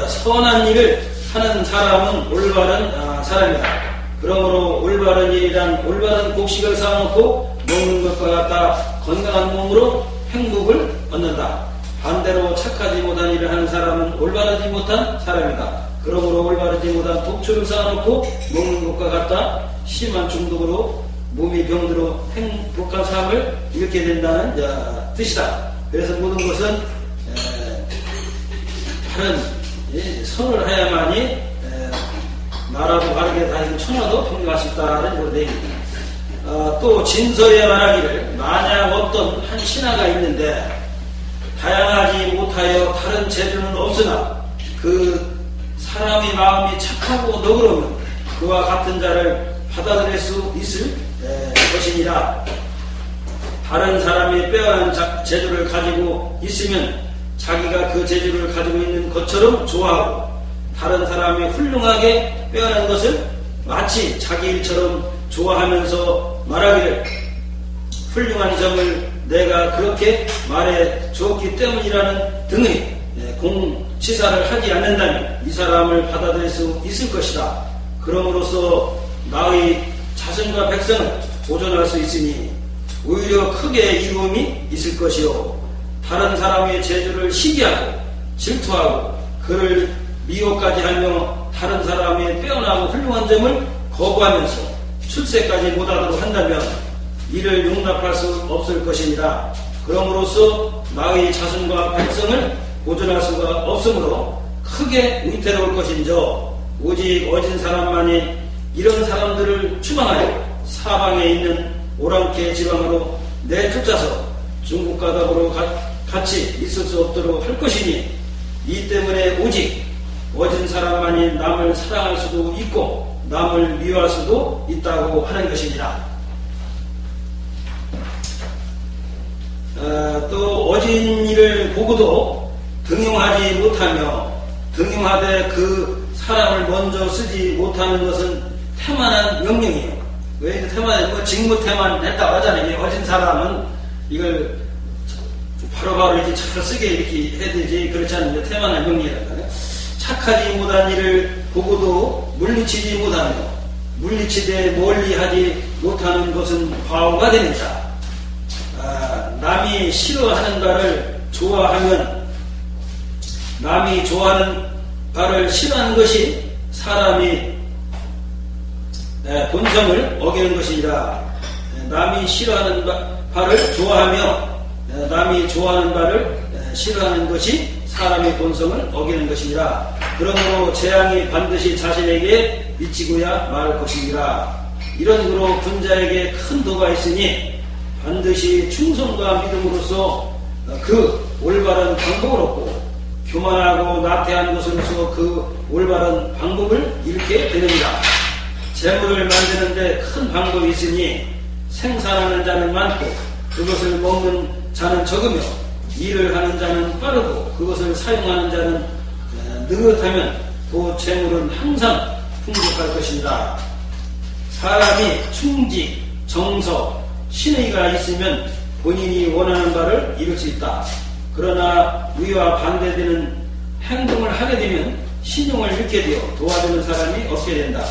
선한 일을 하는 사람은 올바른 사람이다. 그러므로 올바른 일이란 올바른 곡식을 쌓아놓고 먹는 것과 같다 건강한 몸으로 행복을 얻는다. 반대로 착하지 못한 일을 하는 사람은 올바르지 못한 사람이다. 그러므로 올바르지 못한 독초를 쌓아놓고 먹는 것과 같다 심한 중독으로 몸이 병들어 행복한 삶을 잃게 된다는 뜻이다. 그래서 모든 것은 다른 선을 해야만이 나라도 바르게 다니고 천하도 평등할 수 있다는 그런 얘기입니다. 또 진서에 말하기를 만약 어떤 한 신하가 있는데 다양하지 못하여 다른 재주는 없으나 그 사람의 마음이 착하고 너그러우면 그와 같은 자를 받아들일 수 있을 것이니라. 다른 사람이 빼어난 재주를 가지고 있으면 자기가 그 재주를 가지고 있는 것처럼 좋아하고 다른 사람이 훌륭하게 빼어난 것을 마치 자기 일처럼 좋아하면서 말하기를 훌륭한 점을 내가 그렇게 말해 주었기 때문이라는 등의 공치사를 하지 않는다면 이 사람을 받아들일 수 있을 것이다. 그럼으로써 나의 자손과 백성은 보존할 수 있으니 오히려 크게 이로움이 있을 것이요 다른 사람의 재주를 시기하고 질투하고 그를 미워까지 하며 다른 사람의 빼어나고 훌륭한 점을 거부하면서 출세까지 못하도록 한다면 이를 용납할 수 없을 것이니라. 그럼으로써 나의 자손과 백성을 보존할 수가 없으므로 크게 위태로울 것인저 오직 어진 사람만이 이런 사람들을 추방하여 사방에 있는 오랑캐 지방으로 내쫓아서 중국과 더불어 같이 있을 수 없도록 할 것이니 이 때문에 오직 어진 사람만이 남을 사랑할 수도 있고 남을 미워할 수도 있다고 하는 것이니라. 또 어진 일을 보고도 등용하지 못하며 등용하되 그 사람을 먼저 쓰지 못하는 것은 태만한 명령이에요. 왜 태만, 직무태만 했다고 하잖아요. 어진 사람은 이걸 바로바로 이렇게 잘 쓰게 이렇게 해야 되지. 그렇지 않으면 태만한 명령이라고 하잖아요. 착하지 못한 일을 보고도 물리치지 못하며 물리치되 멀리하지 못하는 것은 과오가 됩니다. 남이 싫어하는 바를 좋아하면 남이 좋아하는 바를 싫어하는 것이 사람이 본성을 어기는 것이니라. 남이 싫어하는 바를 좋아하며 남이 좋아하는 바를 싫어하는 것이 사람의 본성을 어기는 것이니라. 그러므로 재앙이 반드시 자신에게 미치고야 말할 것이니라. 이런 구로 군자에게 큰 도가 있으니 반드시 충성과 믿음으로써 그 올바른 방법을 얻고 교만하고 나태한 것으로서 그 올바른 방법을 잃게 되느니라. 재물을 만드는데 큰 방법이 있으니 생산하는 자는 많고 그것을 먹는 자는 적으며 일을 하는 자는 빠르고 그것을 사용하는 자는 느긋하면 그 재물은 항상 풍족할 것이니라. 사람이 충직, 정서, 신의가 있으면 본인이 원하는 바를 이룰 수 있다. 그러나 위와 반대되는 행동을 하게 되면 신용을 잃게 되어 도와주는 사람이 없게 된다.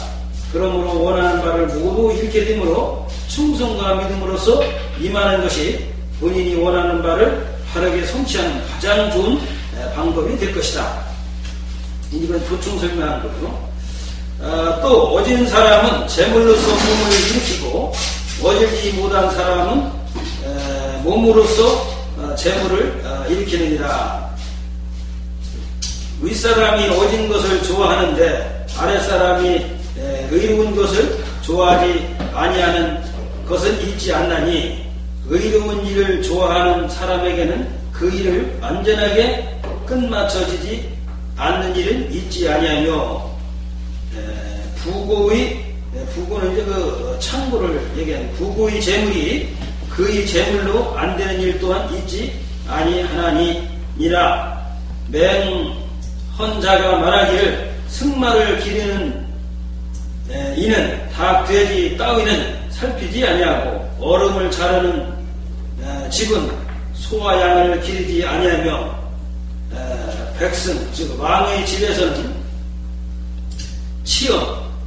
그러므로 원하는 바를 모두 잃게 되므로 충성과 믿음으로써 임하는 것이 본인이 원하는 바를 바르게 성취하는 가장 좋은 방법이 될 것이다. 이건 보충 설명한 거고요. 또 어진 사람은 재물로서 몸을 일으키고 어질지 못한 사람은 몸으로서 재물을 일으키느니라. 윗사람이 어진 것을 좋아하는데 아랫사람이 의로운 것을 좋아하지 아니하는 것은 있지 않나니 의로운 일을 좋아하는 사람에게는 그 일을 완전하게 끝마쳐지지 않는 일은 있지 아니하며 부고는 이제 그 창고를 얘기하는 부고의 재물이 그의 재물로 안 되는 일 또한 있지 아니하나니니라. 맹헌자가 말하기를 승마를 기르는 이는 닭, 돼지, 따위는 살피지 아니하고 얼음을 자르는 집은 소와 양을 기르지 아니하며 백성 즉 왕의 집에서는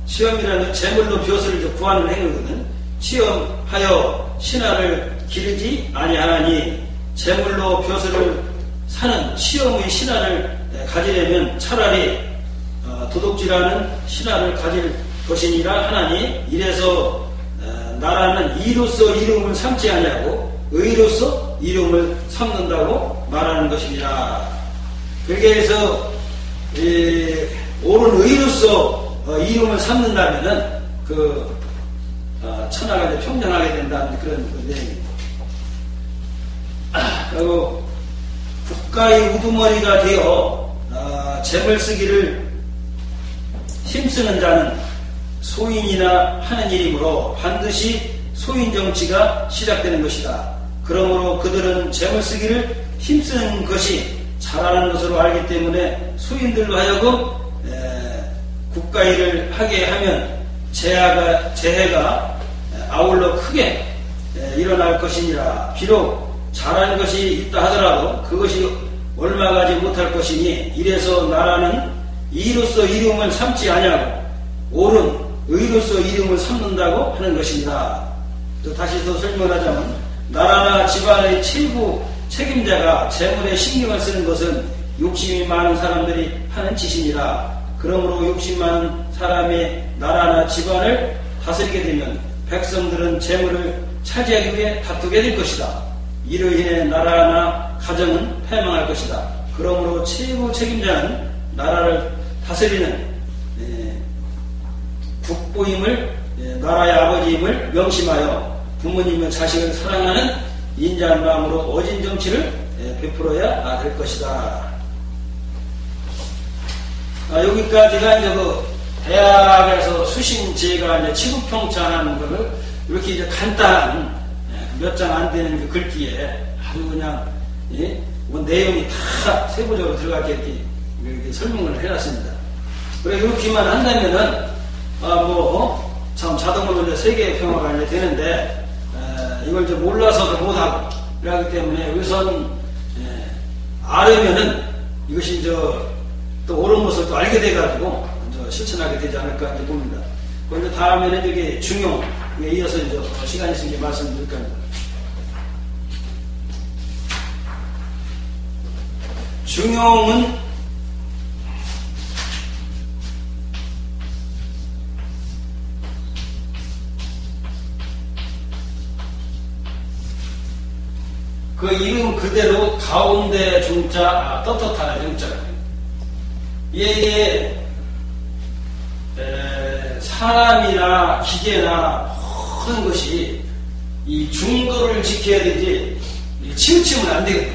시험이라는 재물로 벼슬을 구하는 행위거든. 시험하여 신하를 기르지 아니하나니 재물로 벼슬을 사는 시험의 신하를 가지려면 차라리 도둑질하는 신하를 가질 것이니라 하나니 이래서 나라는 이로써 이름을 삼지 아니하고 의로서 이름을 삼는다고 말하는 것입니다. 그래서 옳은 의로서 이름을 삼는다면은 천하가 평정하게 된다는 그런 내용입니다. 그리고 국가의 우두머리가 되어 재물 쓰기를 힘쓰는 자는 소인이나 하는 일이므로 반드시 소인 정치가 시작되는 것이다. 그러므로 그들은 재물 쓰기를 힘쓰는 것이 잘하는 것으로 알기 때문에 소인들로 하여금 국가 일을 하게 하면 재해가 아울러 크게 일어날 것이니라. 비록 잘하는 것이 있다 하더라도 그것이 얼마 가지 못할 것이니 이래서 나라는 이로써 이름을 삼지 아니하고 옳은 의로서 이름을 삼는다고 하는 것입니다. 또 다시 더 설명하자면 나라나 집안의 최고 책임자가 재물에 신경을 쓰는 것은 욕심이 많은 사람들이 하는 짓이니라. 그러므로 욕심 많은 사람의 나라나 집안을 다스리게 되면 백성들은 재물을 차지하기 위해 다투게 될 것이다. 이로 인해 나라나 가정은 패망할 것이다. 그러므로 최고 책임자는 나라를 다스리는 국보임을 나라의 아버지임을 명심하여 부모님의 자식을 사랑하는 인자한 마음으로 어진 정치를 베풀어야 될 것이다. 여기까지가 이제 대학에서 수신제가 이제 치국평찬하는 거를 이렇게 이제 간단한 몇 장 안 되는 그 글귀에 아주 그냥 내용이 다 세부적으로 들어가게 이렇게 설명을 해놨습니다. 그래 이렇게만 한다면은 참 자동으로 이제 세계 평화가 이제 되는데 이걸 이제 몰라서도 못하고 그러기 때문에 우선 알으면은 이것이 또 옳은 것을 또 알게 돼가지고 실천하게 되지 않을까 이렇게 봅니다. 그런데 다음에는 이게 중용에 이어서 이제 시간이 있으니 말씀드릴 겁니다. 중용은 그 이름 그대로 가운데 중자 떳떳하다 영자가 이게 사람이나 기계나 모든 것이 이 중도를 지켜야 되지 치우치면 안 되거든요.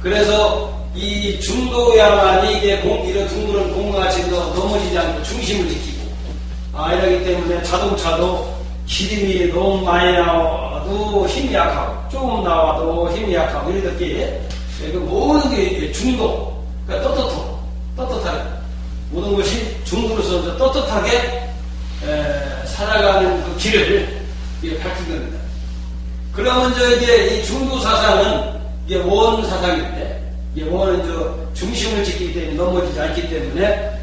그래서 이 중도야만이 이게 이런 둥그런 공같이 넘어지지 않고 중심을 지키고 이러기 때문에 자동차도 기름이 너무 많이 나와도 힘이 약하고 조금 나와도 힘이 약하고 이렇게 모든 게 중도 그러니까 떳떳하게 모든 것이 중도로서 떳떳하게 살아가는 그 길을 밝힌 겁니다. 그러면 이제 이 중도 사상은 이게 원 사상인데, 이게 원은 중심을 지키기 때문에 넘어지지 않기 때문에,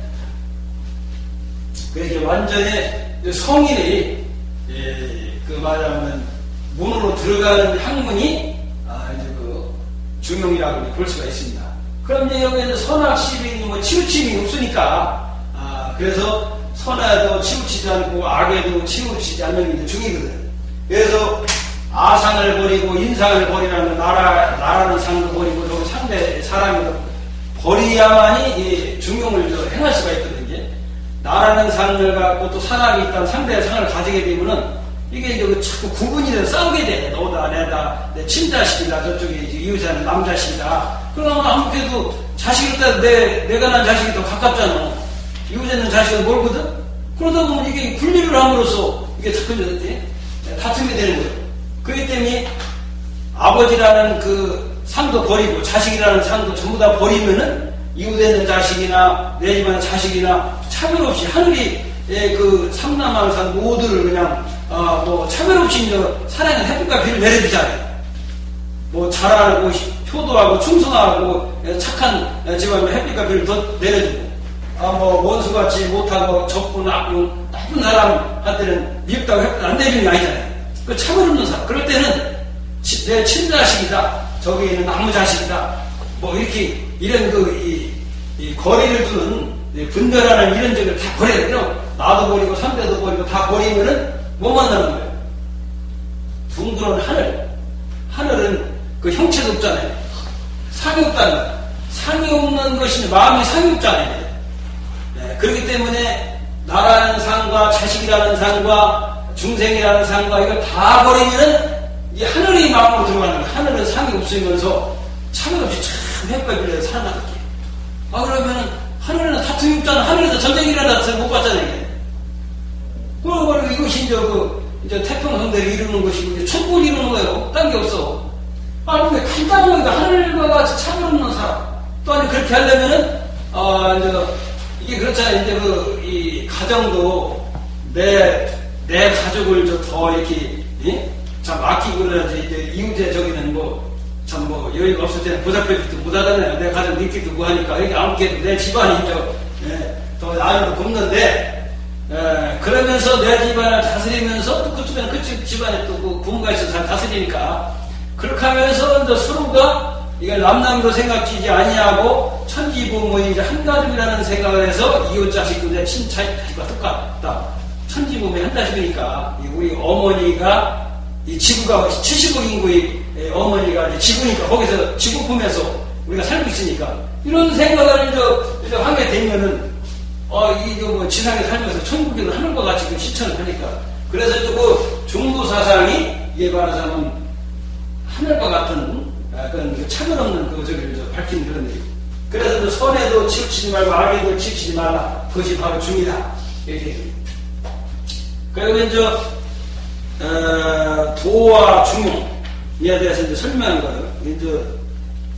그래서 완전히 성인이, 그 말하면, 문으로 들어가는 학문이, 이제 그 중용이라고 볼 수가 있습니다. 그럼 이제 여기에는 선악시비, 치우침이 없으니까, 그래서 선에도 치우치지 않고 악에도 치우치지 않는 게 중이거든. 그래서 아상을 버리고 인상을 버리라는 나라는 상도 버리고 또 상대 사람을 버려야만이 이 중용을 행할 수가 있거든요. 나라는 상을 갖고 또 사람이 있다는 상대의 상을 가지게 되면은 이게 이제 자꾸 구분이 돼서 싸우게 돼. 너다 내다 내 친자식이다 저쪽에 이웃에는 남자식이다. 그러면 아무래도 자식일 때 내가 난 자식이 더 가깝잖아. 이웃에는 자식은 멀거든. 그러다 보면 이게 분리를 함으로써 이게 자꾸 다툼이 되는 거예요. 그렇기 때문에 아버지라는 그 상도 버리고 자식이라는 상도 전부 다 버리면은 이웃에 있는 자식이나 내 집안 자식이나 차별 없이 하늘이 그 삼남왕산 모두를 그냥 뭐 차별 없이 이제 사랑의 햇빛과 비를 내려주잖아요. 뭐 잘하고 효도하고 충성하고 착한 집안에 햇빛과 비를 더 내려주고 뭐 원수같이 못하고 적고 나쁜 사람한테는 미흡다고 햇빛 안 내주는 게 아니잖아요. 그 차별 없는 사람. 그럴 때는 내 친자식이다. 저기 있는 나무 자식이다. 뭐 이렇게 이런 이 거리를 두는 분별하는 이런 적을 다 버려야 돼요. 나도 버리고 상대도 버리고 다 버리면은 뭐 만나는 거예요? 둥그런 하늘은 그 형체도 없잖아요. 상이 없다는 거예요. 상이 없는 것이 마음이 상이 없잖아요. 네, 그렇기 때문에 나라는 상과 자식이라는 상과 중생이라는 상과 이걸 다 버리면은 이 하늘이 마음으로 들어가는 거예요. 하늘은 상이 없으면서 차별 없이 참 햇볕을 살아나는 거예요. 그러면은 하늘에는 다툼이 없잖아. 하늘에서 전쟁이 일어나서 못 봤잖아요. 이게. 그러고 이것이 이제 태평성대를 이루는 것이고 이제 천국을 이루는 거예요. 딴 게 없어. 근데 간단하게 하늘과 같이 차별 없는 사람. 또 아니 그렇게 하려면은 이게 그렇잖아요. 이제 이 가정도 내 가족을 더 이렇게, 참 아끼고 그래야지, 이제 이웃에 저기는 여유가 없을 때는 보살펴주지도 못하잖아요. 내 가족 믿기도 뭐하니까. 여기 아무개도 내 집안이 더 안으로 굽는데, 그러면서 내 집안을 다스리면서 또 그쪽에는 그 집안에 또 그 부모가 있어서 잘 다스리니까, 그렇게 하면서 이제 서로가 이걸 남남으로 생각지지 아니하고 천지부모 이제 한 가족이라는 생각을 해서 이웃 자식도 내 친자식과 똑같다. 천지부모의 한 자식이니까 우리 어머니가 이 지구가 70억 인구의 어머니가 이제 지구니까 거기서 지구 품에서 우리가 살고 있으니까 이런 생각을 이제 하게 되면은 이거 뭐 지상에 살면서 천국에는 하늘과 같이 그 실천을 하니까 그래서 그 중도 사상이 이게 말하자면 하늘과 같은 그런 차별 없는 저기를 밝히는 그런 얘기. 그래서 선에도 치우치지 말고 악에도 치우치지 말라. 그것이 바로 중이다. 이렇게 얘기합니다. 그러면 도와 중용에 대해서 이제 설명한 거예요. 이제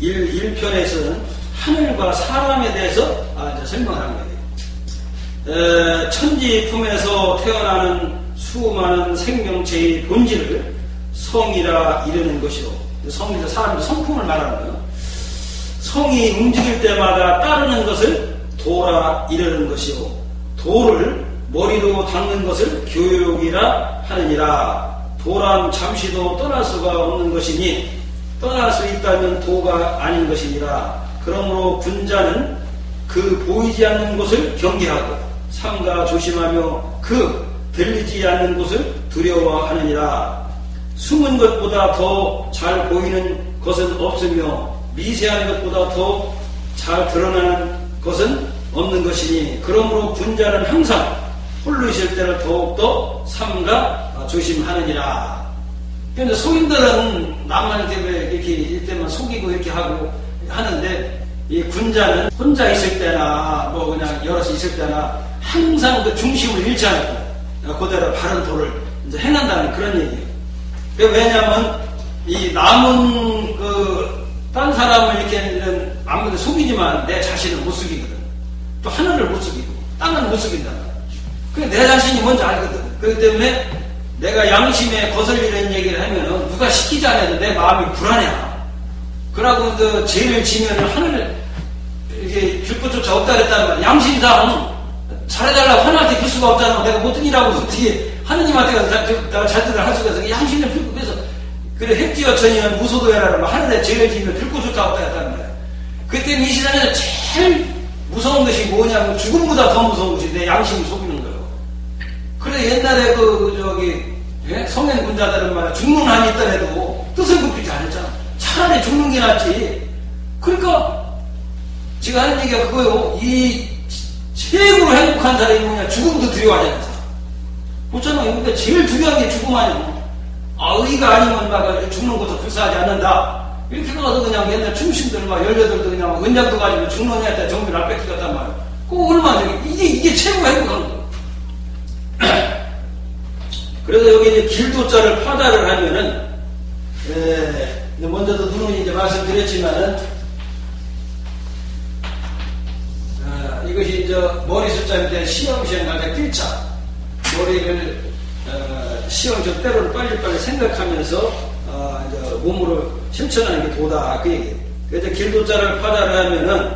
1편에서는 하늘과 사람에 대해서 이제 설명을 한 거예요. 천지 품에서 태어나는 수많은 생명체의 본질을 성이라 이르는 것이요. 성이라 사람의 성품을 말하는 거예요. 성이 움직일 때마다 따르는 것을 도라 이르는 것이요 도를 머리로 닦는 것을 교육이라 하느니라. 도란 잠시도 떠날 수가 없는 것이니 떠날 수 있다면 도가 아닌 것이니라. 그러므로 군자는 그 보이지 않는 곳을 경계하고 삼가 조심하며 그 들리지 않는 곳을 두려워하느니라. 숨은 것보다 더 잘 보이는 것은 없으며 미세한 것보다 더 잘 드러나는 것은 없는 것이니 그러므로 군자는 항상 홀로 있을 때를 더욱더 삼가 조심하느니라. 그런데 소인들은 남한테 이렇게 이때만 속이고 이렇게 하고 하는데 이 군자는 혼자 있을 때나 뭐 그냥 여럿이 있을 때나 항상 그 중심을 잃지 않고 그대로 바른 도를 이제 행한다는 그런 얘기예요. 왜냐하면 이 남은 딴 사람을 이렇게 아무래도 속이지만 내 자신을 못 속이거든. 또 하늘을 못 속이고 땅은 못 속인단 말이야. 그래 내 자신이 뭔지 알거든. 그렇기 때문에 내가 양심에 거슬리는 얘기를 하면은 누가 시키지 않아도 내 마음이 불안해. 그러고 그 죄를 지면 하늘을 이렇게 줄 것조차 없다 그랬다는 말이야. 양심상 잘해달라고 하나님한테 줄 수가 없잖아. 내가 못등이라고 어떻게 하느님한테 가서 잘들을 할 수가 있어. 양심을 풀고 그래서 그래 핵지어 천이면 무소도야라는 말 하늘에 죄를 지면 줄 것조차 없다 했다는 말이야. 그때 이 시간에는 제일 무서운 것이 뭐냐면 죽음보다 더 무서운 것이 내 양심을 속이는 거예요. 그래 옛날에 성현 군자들은 말이야 죽는 한이 있더라도 뜻을 굽히지 않았잖아. 차라리 죽는 게 낫지. 그러니까 제가 하는 얘기가 그거요. 이 최고로 행복한 사람이 뭐냐? 죽음도 두려워하지 않는 사람. 그렇잖아요. 그러니까 제일 두려운 게 죽음 아니야. 의가 아니면 막 죽는 것도 불쌍하지 않는다. 이렇게 가서 그냥 옛날 중심들 막 18도 그냥 은장도 가지고 죽는 애한테 정비를 안 뺏기겠단 말이야. 그거 얼마나 이게 최고 행복한 거예요. 그래서 여기 이제 길도자를 파다를 하면은 먼저도 누누이 이제 말씀드렸지만은 이것이 이제 머리 숫자인데 시험시험 갈때 뛸자 머리를 시험시험 때로를 빨리빨리 생각하면서 이제 몸으로 실천하는 게 도다 그 얘기예요. 그래서 길도자를 파다를 하면은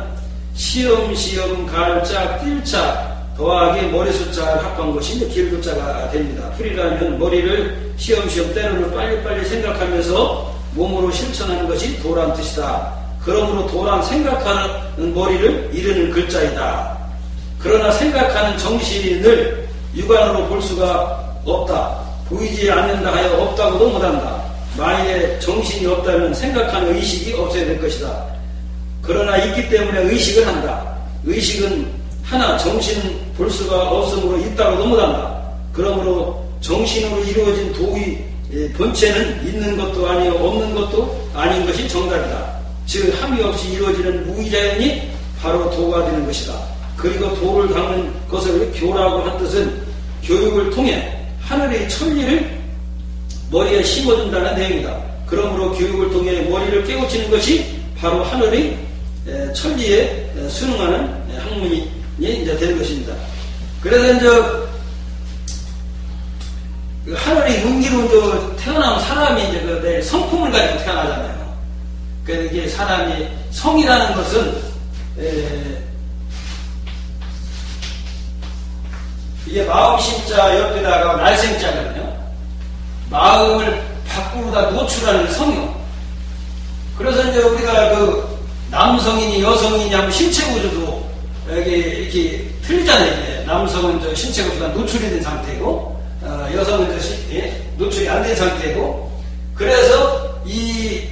시험시험 갈자 뛸자 더하기 머리 숫자를 합한 것이 이제 길도자가 됩니다. 풀이라면 머리를 시험시험 때로를 빨리빨리 생각하면서 몸으로 실천하는 것이 도란 뜻이다. 그러므로 도란 생각하는 머리를 이르는 글자이다. 그러나 생각하는 정신을 육안으로 볼 수가 없다. 보이지 않는다 하여 없다고도 못한다. 만일에 정신이 없다면 생각하는 의식이 없어야 될 것이다. 그러나 있기 때문에 의식을 한다. 의식은 하나 정신은 볼 수가 없으므로 있다고도 못한다. 그러므로 정신으로 이루어진 도의 본체는 있는 것도 아니요 없는 것도 아닌 것이 정답이다. 즉 함이 없이 이루어지는 무의자연이 바로 도가 되는 것이다. 그리고 도를 닦는 것을 교라고 한 뜻은 교육을 통해 하늘의 천리를 머리에 심어준다는 내용이다. 그러므로 교육을 통해 머리를 깨우치는 것이 바로 하늘의 천리에 순응하는 학문이 이제 되는 것입니다. 그래서 이제 하늘의 윤기로 태어나면 사람이 이제 내 성품을 가지고 태어나잖아요. 그래서 이게 사람이 성이라는 것은 이게 마음심자 옆에다가 날생자거든요. 마음을 밖으로다 노출하는 성이요. 그래서 이제 우리가 남성이니 여성이니 하면 신체 구조도 여기 이렇게 틀리잖아요. 이제. 남성은 저 신체 구조가 노출이 된 상태고, 여성은 노출이 안 된 상태고, 그래서 이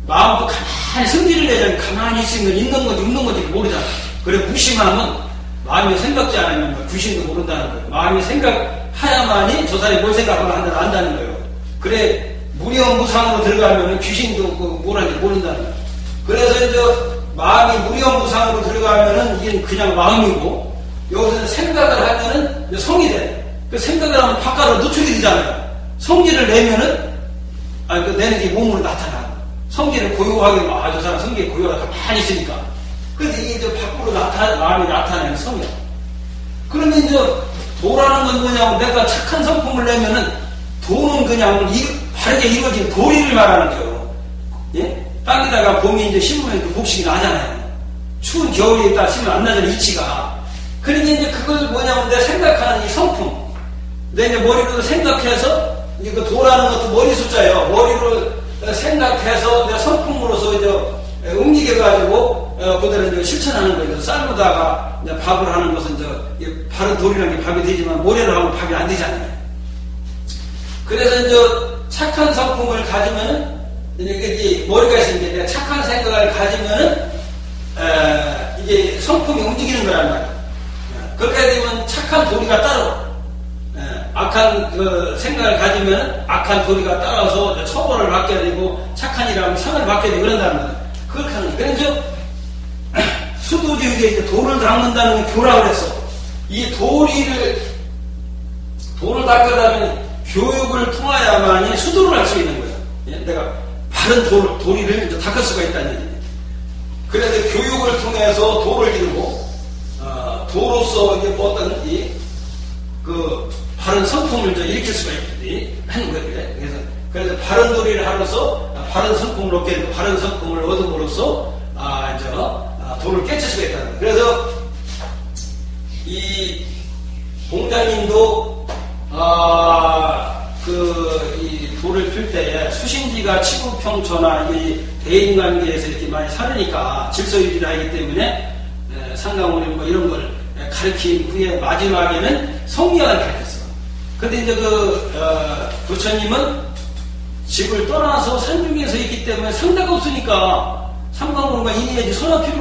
마음도 가만히 성질을 내자면 가만히 있으면 있는 건지 없는 건지 모르잖아. 그래 무심하면 마음이 생각지 않으면 귀신도 모른다는 거예요. 마음이 생각하야만이 저 사람이 뭘 생각하고 안다는 거예요. 그래 무념무상으로 들어가면 귀신도 뭐라는지 모른다는 거예요. 그래서 이제 마음이 무념무상으로 들어가면은 이게 그냥 마음이고 여기서 생각을 하면은 성이 돼. 그 생각을 하면 바깥으로 노출이 되잖아요. 성질을 내면은 내는 게 몸으로 나타나. 성질을 고요하게 저 사람 성질이 고요하게 가만히 있으니까. 근데 이게 이제 밖으로 마음이 나타내는 성이야. 그러면 이제 도라는 건 뭐냐면 내가 착한 성품을 내면은 도는 그냥 바르게 이루어진 도리를 말하는 거예요. 예? 땅에다가 봄이 이제 심으면 그 곡식이 나잖아요. 추운 겨울에 있다 심으면 안 나잖아요, 이치가. 그러니까 이제 그걸 뭐냐면 내가 생각하는 이 성품. 내 이제 머리로 생각해서, 이제 그 도라는 것도 머리 숫자예요. 머리로 생각해서 내 성품으로서 이제 움직여가지고, 그대로 이제 실천하는 거예요. 쌀로다가 이제 밥을 하는 것은 이제 바른 돌이라는 게 밥이 되지만 모래로 하면 밥이 안 되잖아요. 그래서 이제 착한 성품을 가지면은, 이게 머리가 있으니까 내가 착한 생각을 가지면은, 이게 성품이 움직이는 거란 말이에요. 그렇게 되면 착한 도리가 따로, 악한 그 생각을 가지면 악한 도리가 따라서 처벌을 받게 되고 착한 일하면 상을 받게 되고 그런다는 거예요. 그렇게 하는 거예요. 그래서 수도지역에 돌을 닦는다는 게 교라고 그랬어. 이 돌을 닦으려면 교육을 통하야만이 수도를 할 수 있는 거예요. 내가 바른 도리를 이제 닦을 수가 있다는 얘기예요. 그래서 교육을 통해서 돌을 기르고, 도로서 이제 뭐 어떤 바른 성품을 일으킬 수가 하는 거예요. 그래서 바른 도리를 하면서 바른 성품을 얻게 되고 바른 성품을 얻음으로써 돌을 깨칠 수가 있다는 거예요. 그래서 이 공자님도 이 돌을 필 때에 수신지가 치구평초나 이 대인관계에서 이렇게 많이 살으니까 질서유지를 하기 때문에 상강원이 뭐 이런 걸 가르친 후에 마지막에는 성리학을 가르쳤어요. 근데 이제 부처님은 집을 떠나서 산중에서 있기 때문에 상대가 없으니까 상강원과 인해야지 선학이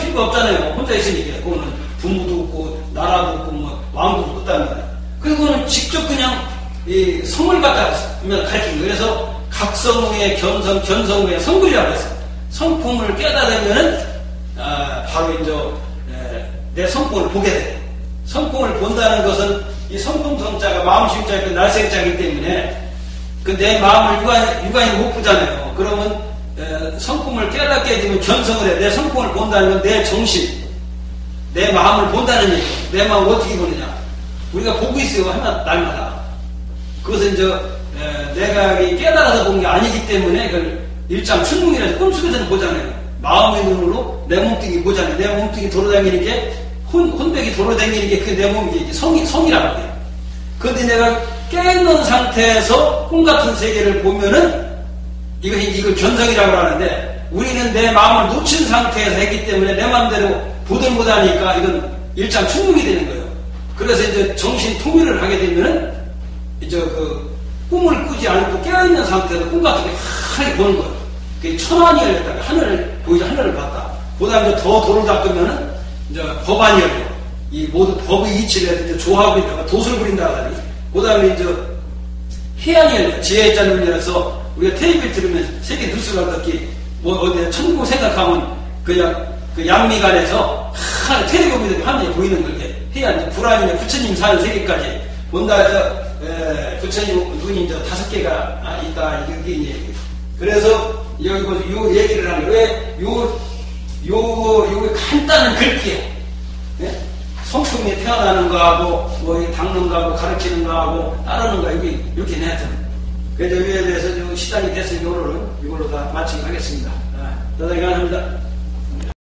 필요가 없잖아요. 혼자 있으니까. 그거는 부모도 없고 나라도 없고 뭐 왕도 없다는 거예요. 그리고는 직접 그냥 이 성을 갖다 가르친 거예요. 그래서 각성후에 견성후에 성불이라고 했어요. 성품을 깨달으면은 바로 이제 내 성품을 보게 돼. 성품을 본다는 것은 이 성품성자가 마음심자이고 날생자이기 때문에 그 내 마음을 유관이 못 보잖아요. 그러면 성품을 깨닫게 되면 견성을 해. 내 성품을 본다는 건 내 정신, 내 마음을 본다는 얘기예요. 내 마음을 어떻게 보느냐. 우리가 보고 있어요. 날마다. 그것은 내가 깨달아서 본 게 아니기 때문에 그걸 일장춘몽이라서 꿈속에서는 보잖아요. 마음의 눈으로 내 몸뚱이 보잖아요. 내 몸뚱이 돌아다니는 게 혼백이 돌아다니는 게 그게 내 몸이 성이라고 해요. 그런데 내가 깨있는 상태에서 꿈 같은 세계를 보면은 이걸 견성이라고 하는데 우리는 내 마음을 놓친 상태에서 했기 때문에 내 마음대로 보들 못하니까 이건 일장춘몽이 되는 거예요. 그래서 이제 정신 통일을 하게 되면은 이제 꿈을 꾸지 않고 깨어있는 상태에서 꿈 같은 게 하게 보는 거예요. 그게 천안이 열렸다가 하늘을 봤다. 그 다음에 더 돌을 닦으면은 이제 법안이 열려. 이 모든 법의 이치를 해서 이제 조합을 있다가 돛을 부린다 하더니 그 다음에 이제 해안이 열려. 지혜의 잔을 열어서 우리가 테이프를 들으면 세계 뉴스가 듣기 어디 천국 생각하면 그냥 그 양미간에서 텔레비전에 화면에 보이는 걸 해안 불안이냐 부처님 사는 세계까지 본다 해서 부처님 눈이 이제 5개가 있다 이게 이제 그래서 여기 요 얘기를 하면 왜 요 간단한 글귀에 성품이 태어나는 거하고 뭐 닦는 거하고 가르치는 거하고 따르는 거 이렇게 내야 되는. 그래서 이에 대해서 시간이 됐으니 이걸로 다 마치기 하겠습니다. 대단히 감사합니다.